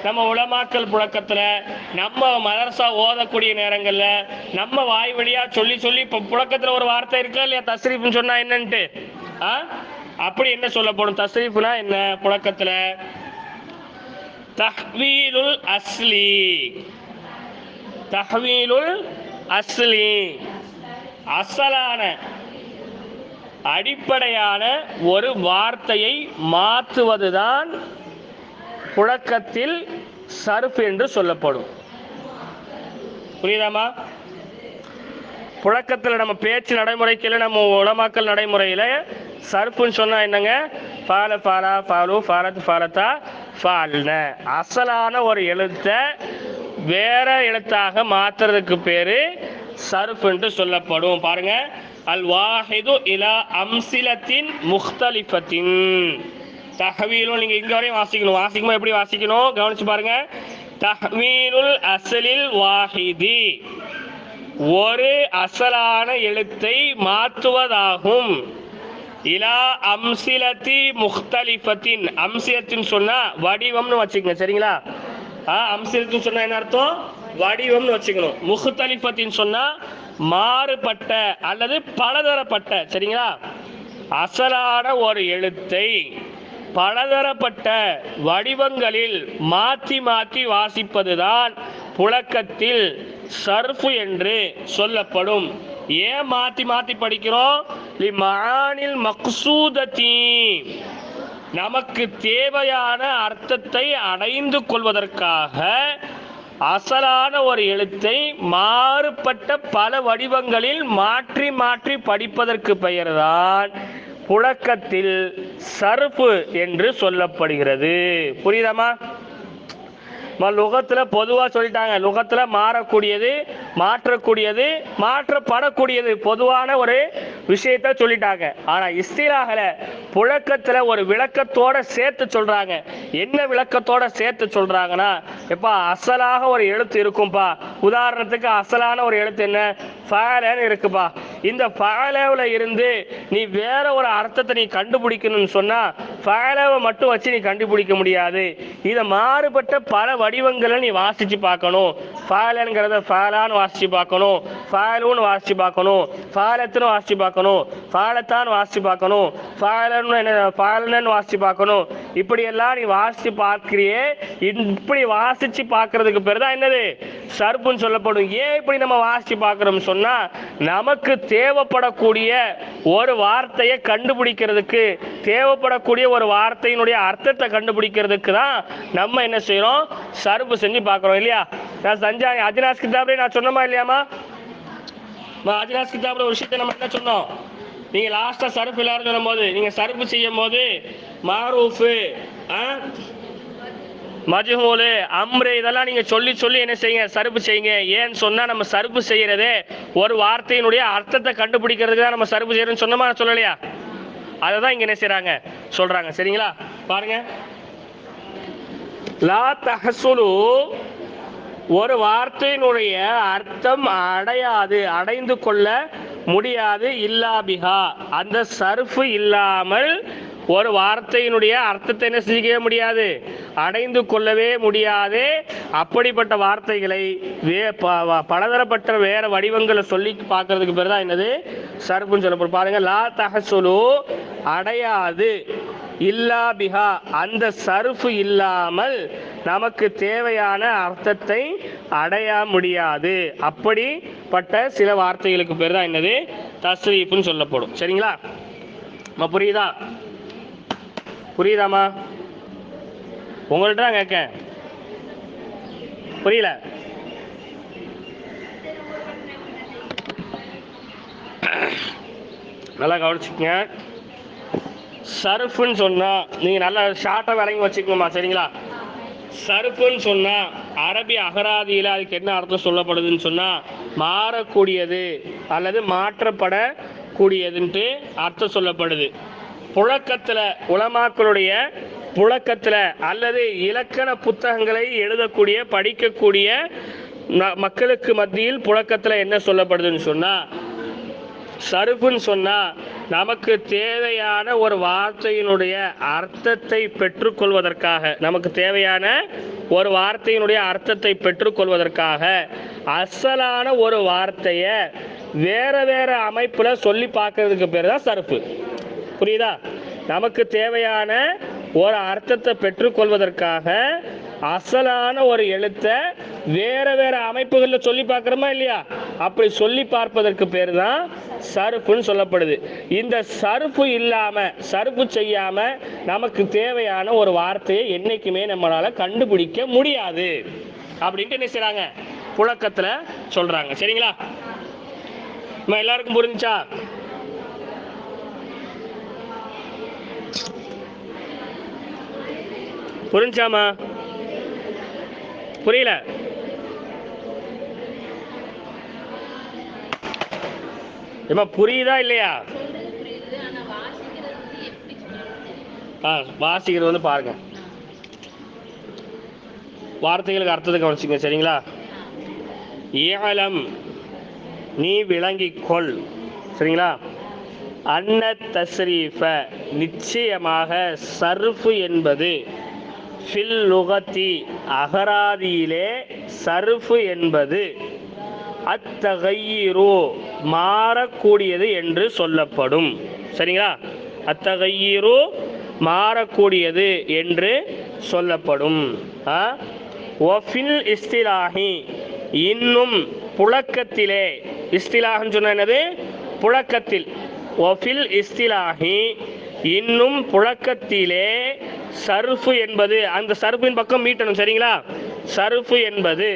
A: நம்ம உலமாக்கல் புழக்கத்துல, நம்ம மதரசா ஓதக்கூடிய நேரங்கள்ல நம்ம வாய் வழியா சொல்லி சொல்லி இப்போ புழக்கத்துல ஒரு வார்த்தை இருக்கா இல்லையா? தஸ்ரீஃப்னு சொன்னா என்னன்ட்டு அப்படி என்ன சொல்லப்படும்? தஸ்ரீஃப்னா என்ன புழக்கத்துல? தஹ்வீலுல் அஸ்லி, தஹ்வீலுல் அஸ்லி, அசலான அடிப்படையான ஒரு வார்த்தையை மாற்றுவதுதான் புழக்கத்தில் சர்ஃப் என்று சொல்லப்படும். புரியுதாமா? புழக்கத்தில் நம்ம பேச்சு நடைமுறைக்கு, நம்ம உலமாக்கல் நடைமுறையில சர்ஃப்னு சொன்னா என்னங்க? ஃபால ஃபாலா ஃபாலு ஃபாலத் ஃபாலத்தா ஃபால்ன, அசலான ஒரு எழுத்தை வேற எழுத்தாக மாத்துறதுக்கு பேரு சர்ஃப் என்று சொல்லப்படும். பாருங்க, அல் வாஹிது இலா அம்சிலத்தின் முக்தலிஃபத்தின். தஹ்வீலும் நீங்க இங்க வரையும் வாசிக்கணும். வாசிக்கும்போது எப்படி வாசிக்கணும் கவனிச்சு பாருங்க. தஹ்வீலுல் அஸ்லில் வாஹிதி, ஒரு அசலான எழுத்தை மாற்றுவதாகும். இலா அம்சிலத்தி முக்தலிஃபத்தின், அம்சிலத்தின் சொன்னா வடிவம்னு வச்சுக்கங்க, சரிங்களா? அம்சிலத்தின் சொன்னா என்ன அர்த்தம்? வடிவம்னு வச்சுக்கணும். முக்தலிஃபத்தின் சொன்னா மாறுபட்ட அல்லது பலதரப்பட்ட, சரிங்களா, அசலான ஒரு எழுத்தை பலதரப்பட்ட வடிவங்களில் மாற்றி மாற்றி வாசிப்பதுதான் புழக்கத்தில் சர்ஃபு என்று சொல்லப்படும். ஏன் மாற்றி மாற்றி படிக்கிறோம்? லிமானில் மக்சூதத்தி, நமக்கு தேவையான அர்த்தத்தை அடைந்து கொள்வதற்காக அசலான ஒரு எழுத்தை மாறுபட்ட பல வடிவங்களில் மாற்றி மாற்றி படிப்பதற்கு பெயர்தான் புழக்கத்தில் சர்ஃபு என்று சொல்லப்படுகிறது. புரியுதாமா? லுகத்தில் பொதுவாக சொல்லிட்டாங்க, லுகத்தில் மாறக்கூடியது, மாற்றக்கூடியது, மாற்றப்படக்கூடியது பொதுவான ஒரு விஷயத்த சொல்லிட்டாங்க. ஆனால் இஸ்திலாஹில் புழக்கத்தில் ஒரு விளக்கத்தோட சேர்த்து சொல்றாங்க. என்ன விளக்கத்தோட சேர்த்து சொல்றாங்கன்னா, எப்பா அசலாக ஒரு எழுத்து இருக்கும்பா, உதாரணத்துக்கு அசலான ஒரு எழுத்து என்ன, ஃபஅலன்னு இருக்குப்பா. இந்த ஃபஅலவுல இருந்து நீ வேற ஒரு அர்த்தத்தை நீ கண்டுபிடிக்கணும்னு சொன்னா ஃபஅலவை மட்டும் வச்சு நீ கண்டுபிடிக்க முடியாது. இதை மாறுபட்ட பல வடிவங்களை நீ வாசிச்சு பார்க்கணும். ஃபஅலங்கிறத ஃபஅலான்னு வாசிச்சு பார்க்கணும், ஃபஅலூன்னு வாசிச்சு பார்க்கணும், ஃபஅலத்துன்னு வாசிச்சு பார்க்கணும், ஃபஅலத்தான் வாசிச்சு பார்க்கணும், ஃபஅலன்னு வாசிச்சு பார்க்கணும். இப்படியெல்லாம் நீ வாசிச்சு பார்க்கிறியே, இப்படி வாசிச்சு பார்க்கறதுக்கு பேர் தான் என்னது, சர்ஃபுன்னு சொல்லப்படும். ஏன் இப்படி நம்ம வாசிச்சு பார்க்கிறோம்னு சொன்னா, நமக்கு தேவைப்படக்கூடிய ஒரு வார்த்தையை கண்டுபிடிக்கிறதுக்கு, தேவைப்படக்கூடிய ஒரு வார்த்தையினுடைய அர்த்தத்தை கண்டுபிடிக்கிறதுக்கு தான் நம்ம என்ன செய்யறோம், சர்ஃபு செஞ்சு பார்க்கிறோம் இல்லையா? நான் சஞ்சானி அஜினாஸ் கிதாப்ல நான் சொன்னமா இல்லையாமா? அஜினாஸ் கிதாப்ல ஒரு விஷயத்தை நம்ம என்ன சொன்னோம், நீங்க லாஸ்டா சர்ஃப் எல்லாரும் சொல்லும் போது, நீங்க சர்ஃபு செய்யும் போது மாரூஃபு, மஜ்ஹூலு, அம்ரு இதெல்லாம் நீங்க சொல்லி சொல்லி என்ன செய்யுங்க, சர்ஃபு செய்யுங்க. ஏன்னு சொன்னா நம்ம சர்ஃபு செய்யறதே ஒரு வார்த்தையினுடைய அர்த்தத்தை கண்டுபிடிக்கிறதுக்கு தான் நம்ம சர்ஃபு செய்யறோம்னு சொன்னமா சொல்லலையா? அதை தான் இங்க என்ன செய்றாங்க, சொல்றாங்க. சரிங்களா? பாருங்க, லா தஹசுலு, ஒரு வார்த்தையினுடைய அர்த்தம் அடையாது, அடைந்து கொள்ள முடியாது, இல்லா பிஹா, அந்த சர்ஃபு இல்லாமல் ஒரு வார்த்தையினுடைய அர்த்தத்தை என்ன செய்ய முடியாது, அடைந்து கொள்ளவே முடியாது. அப்படிப்பட்ட வார்த்தைகளை பலதரப்பட்ட வேற வடிவங்களை சொல்லி பார்க்கறதுக்கு பேர் தான் என்னது, சர்ஃபுன்னு சொல்லப்படும். பாருங்க, லா தஹசுலு, அடையாது, இல்லா பிஹா, அந்த சர்ஃபு இல்லாமல் நமக்கு தேவையான அர்த்தத்தை அடைய முடியாது. அப்படிப்பட்ட சில வார்த்தைகளுக்கு பேர் தான் என்னது, தஸ்ரீஃப்னு சொல்லப்படும். சரிங்களா? புரியுதா? புரியுதாமா? உங்கள்கிட்ட தான் கேட்க, புரியல? நல்லா கவனிச்சுக்கங்க. சர்ஃபுன்னு சொன்னா நீங்க நல்லா ஷார்ட்டா விளங்கி வச்சுக்கணுமா? சரிங்களா? சர்ஃபுன்னு சொன்னா அரபி அகராதியில அதுக்கு என்ன அர்த்தம் சொல்லப்படுதுன்னு சொன்னா, மாறக்கூடியது அல்லது மாற்றப்படக்கூடியதுன்ட்டு அர்த்தம் சொல்லப்படுது. புழக்கத்துல, உலமாக்களுடைய புழக்கத்துல அல்லது இலக்கண புத்தகங்களை எழுதக்கூடிய படிக்கக்கூடிய மக்களுக்கு மத்தியில் புழக்கத்துல என்ன சொல்லப்படுதுன்னு சொன்னா, சர்ஃபுன்னு சொன்னா நமக்கு தேவையான ஒரு வார்த்தையினுடைய அர்த்தத்தை பெற்றுக்கொள்வதற்காக, நமக்கு தேவையான ஒரு வார்த்தையினுடைய அர்த்தத்தை பெற்றுக்கொள்வதற்காக அசலான ஒரு வார்த்தையை வேற வேற அமைப்புல சொல்லி பார்க்கறதுக்கு பேர் தான் சர்ஃபு. புரியுதா? நமக்கு தேவையான ஒரு அர்த்தத்தை பெற்றுக்கொள்வதற்காக அசலான ஒரு எழுத்தை வேற வேற அமைப்புகளில் சொல்லி பார்க்குறோமா இல்லையா? அப்படி சொல்லி பார்ப்பதற்கு பேர் தான் சர்ஃபுன்னு சொல்லப்படுது. இந்த சர்ஃபு இல்லாம, சர்ஃபு செய்யாம நமக்கு தேவையான ஒரு வார்த்தையை என்னைக்குமே நம்மளால கண்டுபிடிக்க முடியாது அப்படின்ட்டு என்ன செய்றாங்க, புழக்கத்துல சொல்றாங்க. சரிங்களா? நம்ம எல்லாருக்கும் புரிஞ்சா? புரிஞ்சாமா? புரியல? ஏமா புரியுதா இல்லையா? வாசிக்கிறது வந்து பாருங்க, வார்த்தைகளுக்கு அர்த்தத்தை கவனிச்சுங்க. சரிங்களா? ஏலம், நீ விளங்கிக் கொள். சரிங்களா? அன்ன தஸ்ரீஃப, நிச்சயமாக சர்ஃபு என்பது, ஃபில் லுகத்தி, அகராதியிலே சர்ஃபு என்பது, அத்தகையிரு மாறக்கூடியது என்று சொல்லப்படும். சரிங்களா? அத்தகையிரு மாறக்கூடியது என்று சொல்லப்படும். ஒஃபில் இஸ்திலாஹி இன்னும் புழக்கத்திலே, இஸ்திலாஹ்னு சொன்ன என்னது? புழக்கத்தில். ஒஃபில் இஸ்திலாஹி இன்னும் புழக்கத்திலே சர்ஃபு என்பது, அந்த சர்ஃபின் பக்கம் மீட்டணும். சரிங்களா? சர்ஃபு என்பது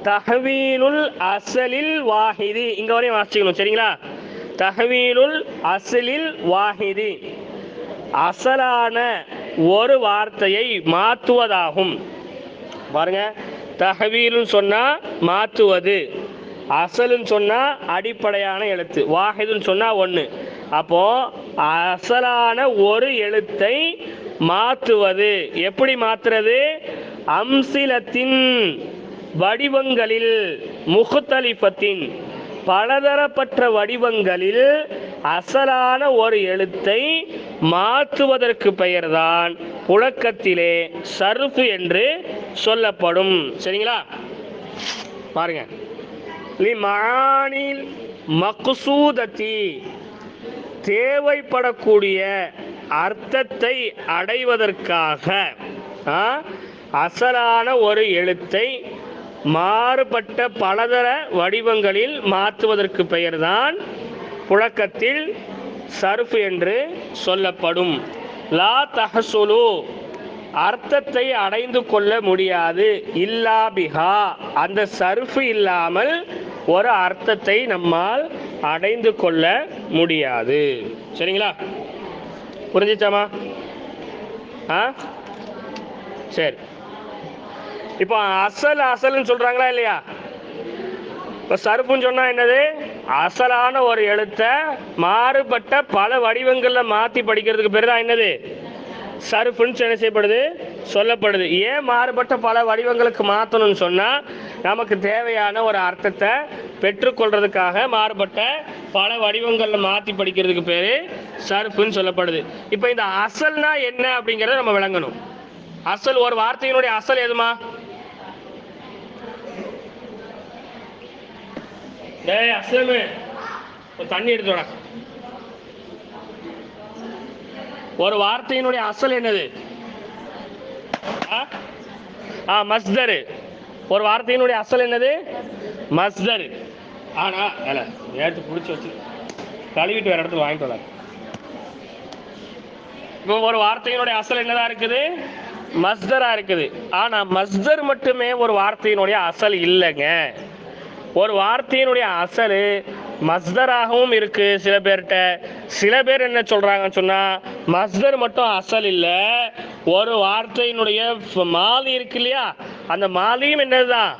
A: தஹ்வீலுல் அஸ்லில் வாஹிதி, இங்க வரையும் வாசிக்கணும். சரிங்களா? தஹ்வீலுல் அஸ்லில் வாஹிதி அசலான ஒரு வார்த்தையை மாற்றுவதாகும். பாருங்க, தஹ்வீல்னு சொன்னா மாற்றுவது, அசலுன்னு சொன்னா அடிப்படையான எழுத்து, வாஹிதுன்னு சொன்னா ஒன்று. அப்போ அசலான ஒரு எழுத்தை மாற்றுவது. எப்படி மாற்றுறது? அம்சிலத்தின் வடிவங்களில், முஹ்தலிஃபத்தின் பலதரப்பட்ட வடிவங்களில் அசலான ஒரு எழுத்தை மாற்றுவதற்கு பெயர்தான் புழக்கத்திலே சர்ஃபு என்று சொல்லப்படும். சரிங்களா? பாருங்க, லிமானில் மக்சூதத்தி தேவைப்படக்கூடிய அர்த்தத்தை அடைவதற்காக அசலான ஒரு எழுத்தை மாறுபட்ட பலதர வடிவங்களில் மாற்றுவதற்கு பெயர்தான் புழக்கத்தில் சர்ஃப் என்று சொல்லப்படும். லா தஹசுலு அர்த்தத்தை அடைந்து கொள்ள முடியாது, இல்லா பிஹா அந்த சர்ஃப் இல்லாமல் ஒரு அர்த்தத்தை நம்மால் அடைந்து கொள்ள முடியாது. சரிங்களா? புரிஞ்சிச்சாமா? சரி, இப்போ அசல் அசல்னு சொல்றாங்களா இல்லையா? இப்போ சர்ஃப்னு சொன்னா என்னது? அசலான ஒரு எழுத்தை மாறுபட்ட பல வடிவங்களில் மாற்றி படிக்கிறதுக்கு பேர் தான் என்னது? சர்ஃப்னு என்ன செய்யப்படுது? சொல்லப்படுது. ஏன் மாறுபட்ட பல வடிவங்களுக்கு மாற்றணும்னு சொன்னால், நமக்கு தேவையான ஒரு அர்த்தத்தை பெற்றுக்கொள்றதுக்காக மாறுபட்ட பல வடிவங்களில் மாற்றி படிக்கிறதுக்கு பேர் சர்ஃப்னு சொல்லப்படுது. இப்போ இந்த அசல்னா என்ன அப்படிங்கிறத நம்ம விளங்கணும். அசல், ஒரு வார்த்தையினுடைய அசல் எதுமா? அசலு தண்ணி எடுத்து. ஒரு வார்த்தையினுடைய அசல் என்னது? மஸ்தர். ஒரு வார்த்தையினுடைய அசல் என்னது? மஸ்தர். ஆனா நேற்று பிடிச்சி வச்சு கழுவிட்டு வேற இடத்துல வாங்கிட்டு வர. இப்போ ஒரு வார்த்தையினுடைய அசல் என்னதான் இருக்குது? மஸ்தரா இருக்குது. ஆனா மஸ்தர் மட்டுமே ஒரு வார்த்தையினுடைய அசல் இல்லைங்க. ஒரு வார்த்தையினுடைய அசல் மஸ்தராகவும் இருக்கு சில பேர்கிட்ட. சில பேர் என்ன சொல்றாங்கன்னு சொன்னா, மஸ்தர் மட்டும் அசல் இல்லை, ஒரு வார்த்தையினுடைய மாலி இருக்கு இல்லையா, அந்த மாலியும் என்னதுதான்?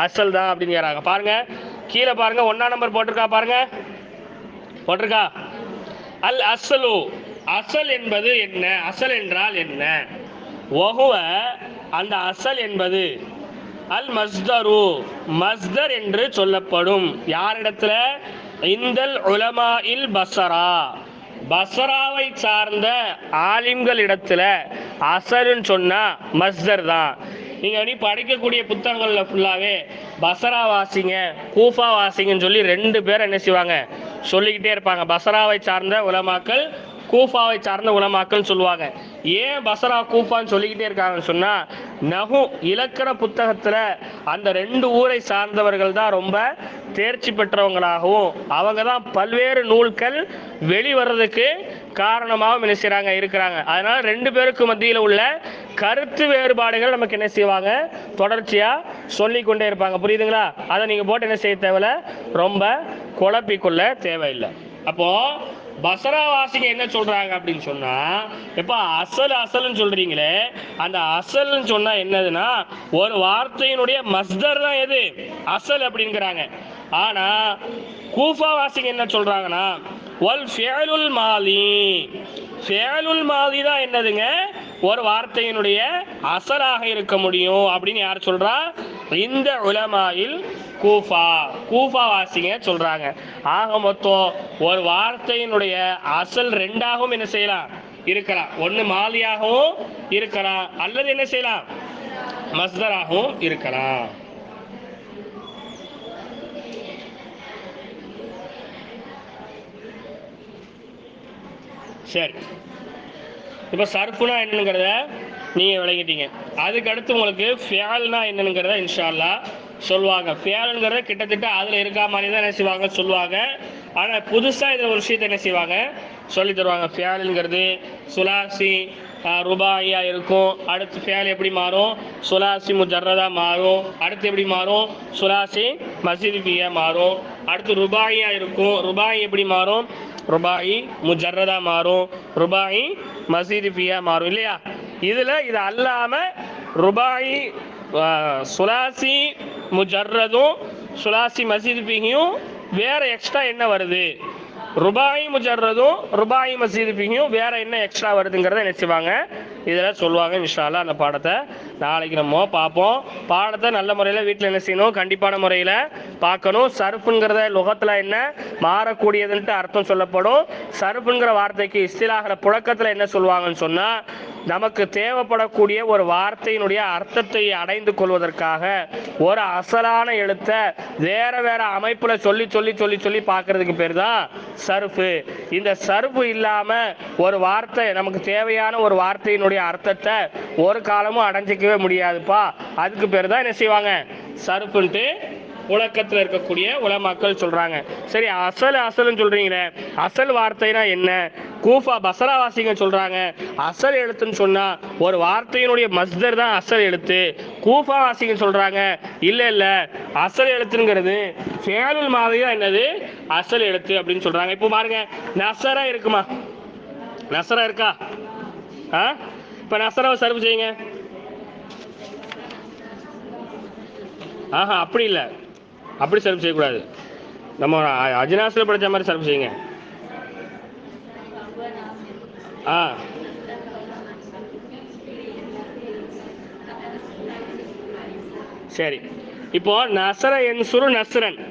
A: அசல் தான் அப்படிங்கிறாங்க. பாருங்க, கீழே பாருங்க, 1ஆம் நம்பர் போட்டிருக்கா பாருங்க, போட்டிருக்கா. அல் அசலு, அசல் என்பது என்ன? அசல் என்றால் என்ன? வஹுவ அந்த அசல் என்பது அல் மஸ்தரு, மஸ்தர் என்று சொல்லப்படும். யாரிடத்துல? இந்தல் உலமா இல் பஸ்ரா, பஸ்ராவை சார்ந்த ஆலிம்கள் இடத்துல அசல்னு சொன்னா மஸ்தர் தான். நீங்க படிக்கக்கூடிய புத்தகங்கள்ல ஃபுல்லாவே பஸ்ரா வாசிங்க, கூஃபா வாசிங்கன்னு சொல்லி 2 பேர் என்ன செய்வாங்க? சொல்லிக்கிட்டே இருப்பாங்க. பஸ்ராவை சார்ந்த உலமாக்கள், கூஃபாவை சார்ந்த உலமாக்கள் சொல்லுவாங்க. ஏன் பஸ்ரா கூஃபான்னு சொல்லிக்கிட்டே இருக்காங்கன்னு சொன்னா, நஹு இலக்கண புத்தகத்துல அந்த 2 ஊரை சார்ந்தவர்கள் தான் ரொம்ப தேர்ச்சி பெற்றவங்களாகவும், அவங்க தான் பல்வேறு நூல்கள் வெளிவரதுக்கு காரணமாகவும் என்ன செய்றாங்க? இருக்கிறாங்க. அதனால 2 பேருக்கு மத்தியில் உள்ள கருத்து வேறுபாடுகள் நமக்கு என்ன செய்வாங்க? தொடர்ச்சியா சொல்லி கொண்டே இருப்பாங்க. புரியுதுங்களா? அதை நீங்க போட்டு என்ன செய்ய தேவையில்ல, ரொம்ப குழப்பிக்கொள்ள தேவையில்லை. அப்போ பஸ்ராவாசிங்க என்ன சொல்றாங்க அப்படின்னு சொன்னா, எப்ப அசல் அசல்னு சொல்றீங்களே, அந்த அசல்னு சொன்னா என்னதுன்னா, ஒரு வார்த்தையினுடைய மஸ்தர் தான் எது? அசல் அப்படிங்கிறாங்க. ஆனா கூஃபாவாசிங்க என்ன சொல்றாங்கன்னா, வல் ஃபிஅலுல் மாலி, ஃபிஅலுல் மாலி தான் என்னதுங்க? ஒரு வார்த்தையினுடைய அசலாக இருக்க முடியும் அப்படின்னு யார் சொல்றா? இந்த உலமாயில் கூஃபா, கூஃபா வாசிங்க சொல்றாங்க. ஆக மொத்தம் ஒரு வார்த்தையினுடைய அசல் 2ஆகவும் என்ன செய்யலாம்? இருக்கலாம். ஒன்று மாலியாகவும் இருக்கலாம், அல்லது என்ன செய்யலாம்? மஸ்தராகவும் இருக்கலாம். சரி, இப்போ சர்ஃபுனா என்னங்கிறத நீங்கள் விளங்கிட்டீங்க. அதுக்கு அடுத்து உங்களுக்கு ஃபியால்னா என்னங்கிறத இன்ஷா அல்லாஹ் சொல்லுவாங்க. ஃபியாலுங்கிறத கிட்டத்தட்ட அதில் இருக்கா மாதிரி தான் என்ன செய்வாங்க சொல்லுவாங்க. ஆனால் புதுசாக இதில் ஒரு விஷயத்தை என்ன செய்வாங்க சொல்லி தருவாங்க. ஃபியாலுங்கிறது சுலாசி ருபாயா இருக்கும். அடுத்து ஃபியால் எப்படி மாறும்? சுலாசி முஜர்ரதா மாறும். அடுத்து எப்படி மாறும்? சுலாசி மசீதிஃபியா மாறும். அடுத்து ருபாயா இருக்கும். ருபாய் எப்படி மாறும்? ருபாயி முஜர்ரதா மாறும். ருபாயி மசீதிஃபியா மாறும் இல்லையா? இதில் இது அல்லாமல் ருபாயி சுலாசி முஜர்ரதும் சுலாசி மசீதிஃபியும் வேற எக்ஸ்ட்ரா என்ன வருது? ருபாயி முஜர்ரதும் ருபாயி மசீதிஃபியும் வேற என்ன எக்ஸ்ட்ரா வருதுங்கிறத என்ன செய்வாங்க இதில் சொல்லுவாங்க. இன்ஷா அல்லாஹ் அந்த பாடத்தை நாளைக்கு நம்ம பார்ப்போம். பாடத்தை நல்ல முறையில் வீட்டில் என்ன செய்யணும்? கண்டிப்பான முறையில் பார்க்கணும். சர்ஃபுங்கிறத லுகத்தில் என்ன மாறக்கூடியதுன்ட்டு அர்த்தம் சொல்லப்படும். சர்ஃபுங்கிற வார்த்தைக்கு இஸ்திலாஹ்ல புழக்கத்தில் என்ன சொல்லுவாங்கன்னு சொன்னால், நமக்கு தேவைப்படக்கூடிய ஒரு வார்த்தையினுடைய அர்த்தத்தை அடைந்து கொள்வதற்காக ஒரு அசலான எழுத்தை வேற வேற அமைப்பில் சொல்லி சொல்லி சொல்லி சொல்லி பார்க்கறதுக்கு பேர் தான் சர்ஃபு. இந்த சர்ஃபு இல்லாமல் ஒரு வார்த்தை நமக்கு தேவையான ஒரு வார்த்தையினுடைய அர்த்தத்தை ஒரு காலமும் அடைஞ்சிக்கவே முடியாதுப்பா. அதுக்கு பேர் தான் என்ன செய்வாங்க சர்ஃபுன்ட்டு உலகத்தில் இருக்கக்கூடிய உலமாக்கள் சொல்றாங்க. சரி, அசல்னு சொல்றீங்களே, அசல் வார்த்தைனா என்ன? கூஃபா பசராவாசிங்க சொல்றாங்க அசல் எழுத்துன்னு சொன்னா ஒரு வார்த்தையினுடைய மஸ்தர் தான் அசல் எழுத்து. கூஃபா வாசிங்க சொல்றாங்க இல்ல இல்ல, அசல் எழுத்துங்கிறது ஃபேலுல் மாதி தான் என்னது அசல் எழுத்து அப்படின்னு சொல்றாங்க. இப்போ பாருங்க, நசரா இருக்குமா? நசரா இருக்கா? இப்ப நசராவை சர்வ் செய்யுங்க. அப்படி இல்லை, அப்படி சர்வ் செய்யக்கூடாது. நம்ம அஜினாஸில் படித்த மாதிரி சர்வ் செய்யுங்க. சரி, இப்போ நசர என்சுரு நஸ்ரன்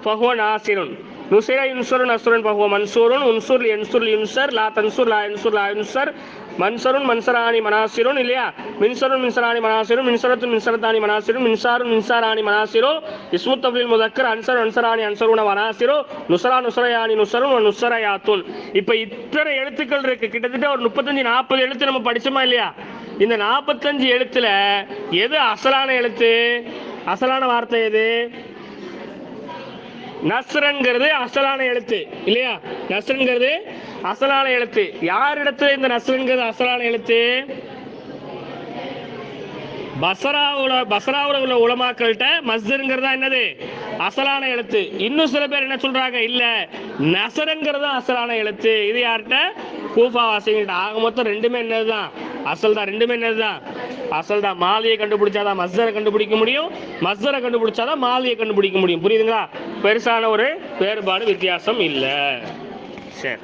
A: ஃபஹுவ நாசிருன், நுசிர யுன்சரு நஸ்ரன் ஃபஹுவ மன்சூருன், உன்சுர் என்சுர் யுன்சர், லா தன்சுர் லா என்சுர் லா யுன்சர், மன்சருன் மன்சராணி மனாசிருன் இல்லையா? மின்சருன் மின்சராணி மனாசிரும், மின்சரத்துன் மின்சரத்தானி மனாசிரும், மின்சாருன் மின்சாராணி மனாசிரோ, இஸ்மு தஃலீல் முதக்கர் அன்சர் அன்சராணி அன்சருன மனாசிரோ, நுசரா நுசரையானி நுசருன் நுசரையாத்துன். இப்போ இத்தனை எழுத்துக்கள் இருக்கு. கிட்டத்தட்ட ஒரு 35-40 எழுத்து நம்ம படிச்சோமா இல்லையா? இந்த 45 எழுத்துல எது அசலான எழுத்து? அசலான வார்த்தை எது? நஸ்ரன்கிறது அசலான எழுத்து இல்லையா? நஸ்ரன்கிறது அசலான எழுத்து. யாரிடத்துல இந்த நஸ்ரன்கிறது அசலான எழுத்து? பஸ்ராவுல உள்ள உலமாக்கள்கிட்ட மஸ்தர்ங்கிறதா என்னது அசலான எழுத்து. இன்னும் சில பேர் என்ன சொல்றாங்க, இல்ல நசரங்கிறது அசலான எழுத்து. இது யார்கிட்ட? கூஃபா வாசிகிட்ட. ஆக மொத்தம் ரெண்டுமே என்னதுதான் அசல் தான். ரெண்டுமே என்னதுதான் அசல் தான். மாலியை கண்டுபிடிச்சாதான் மஸ்தரை கண்டுபிடிக்க முடியும், மஸ்தரை கண்டுபிடிச்சாதான் மாலியை கண்டுபிடிக்க முடியும். புரியுதுங்களா? பெருசான ஒரு வேறுபாடு வித்தியாசம் இல்லை. சரி.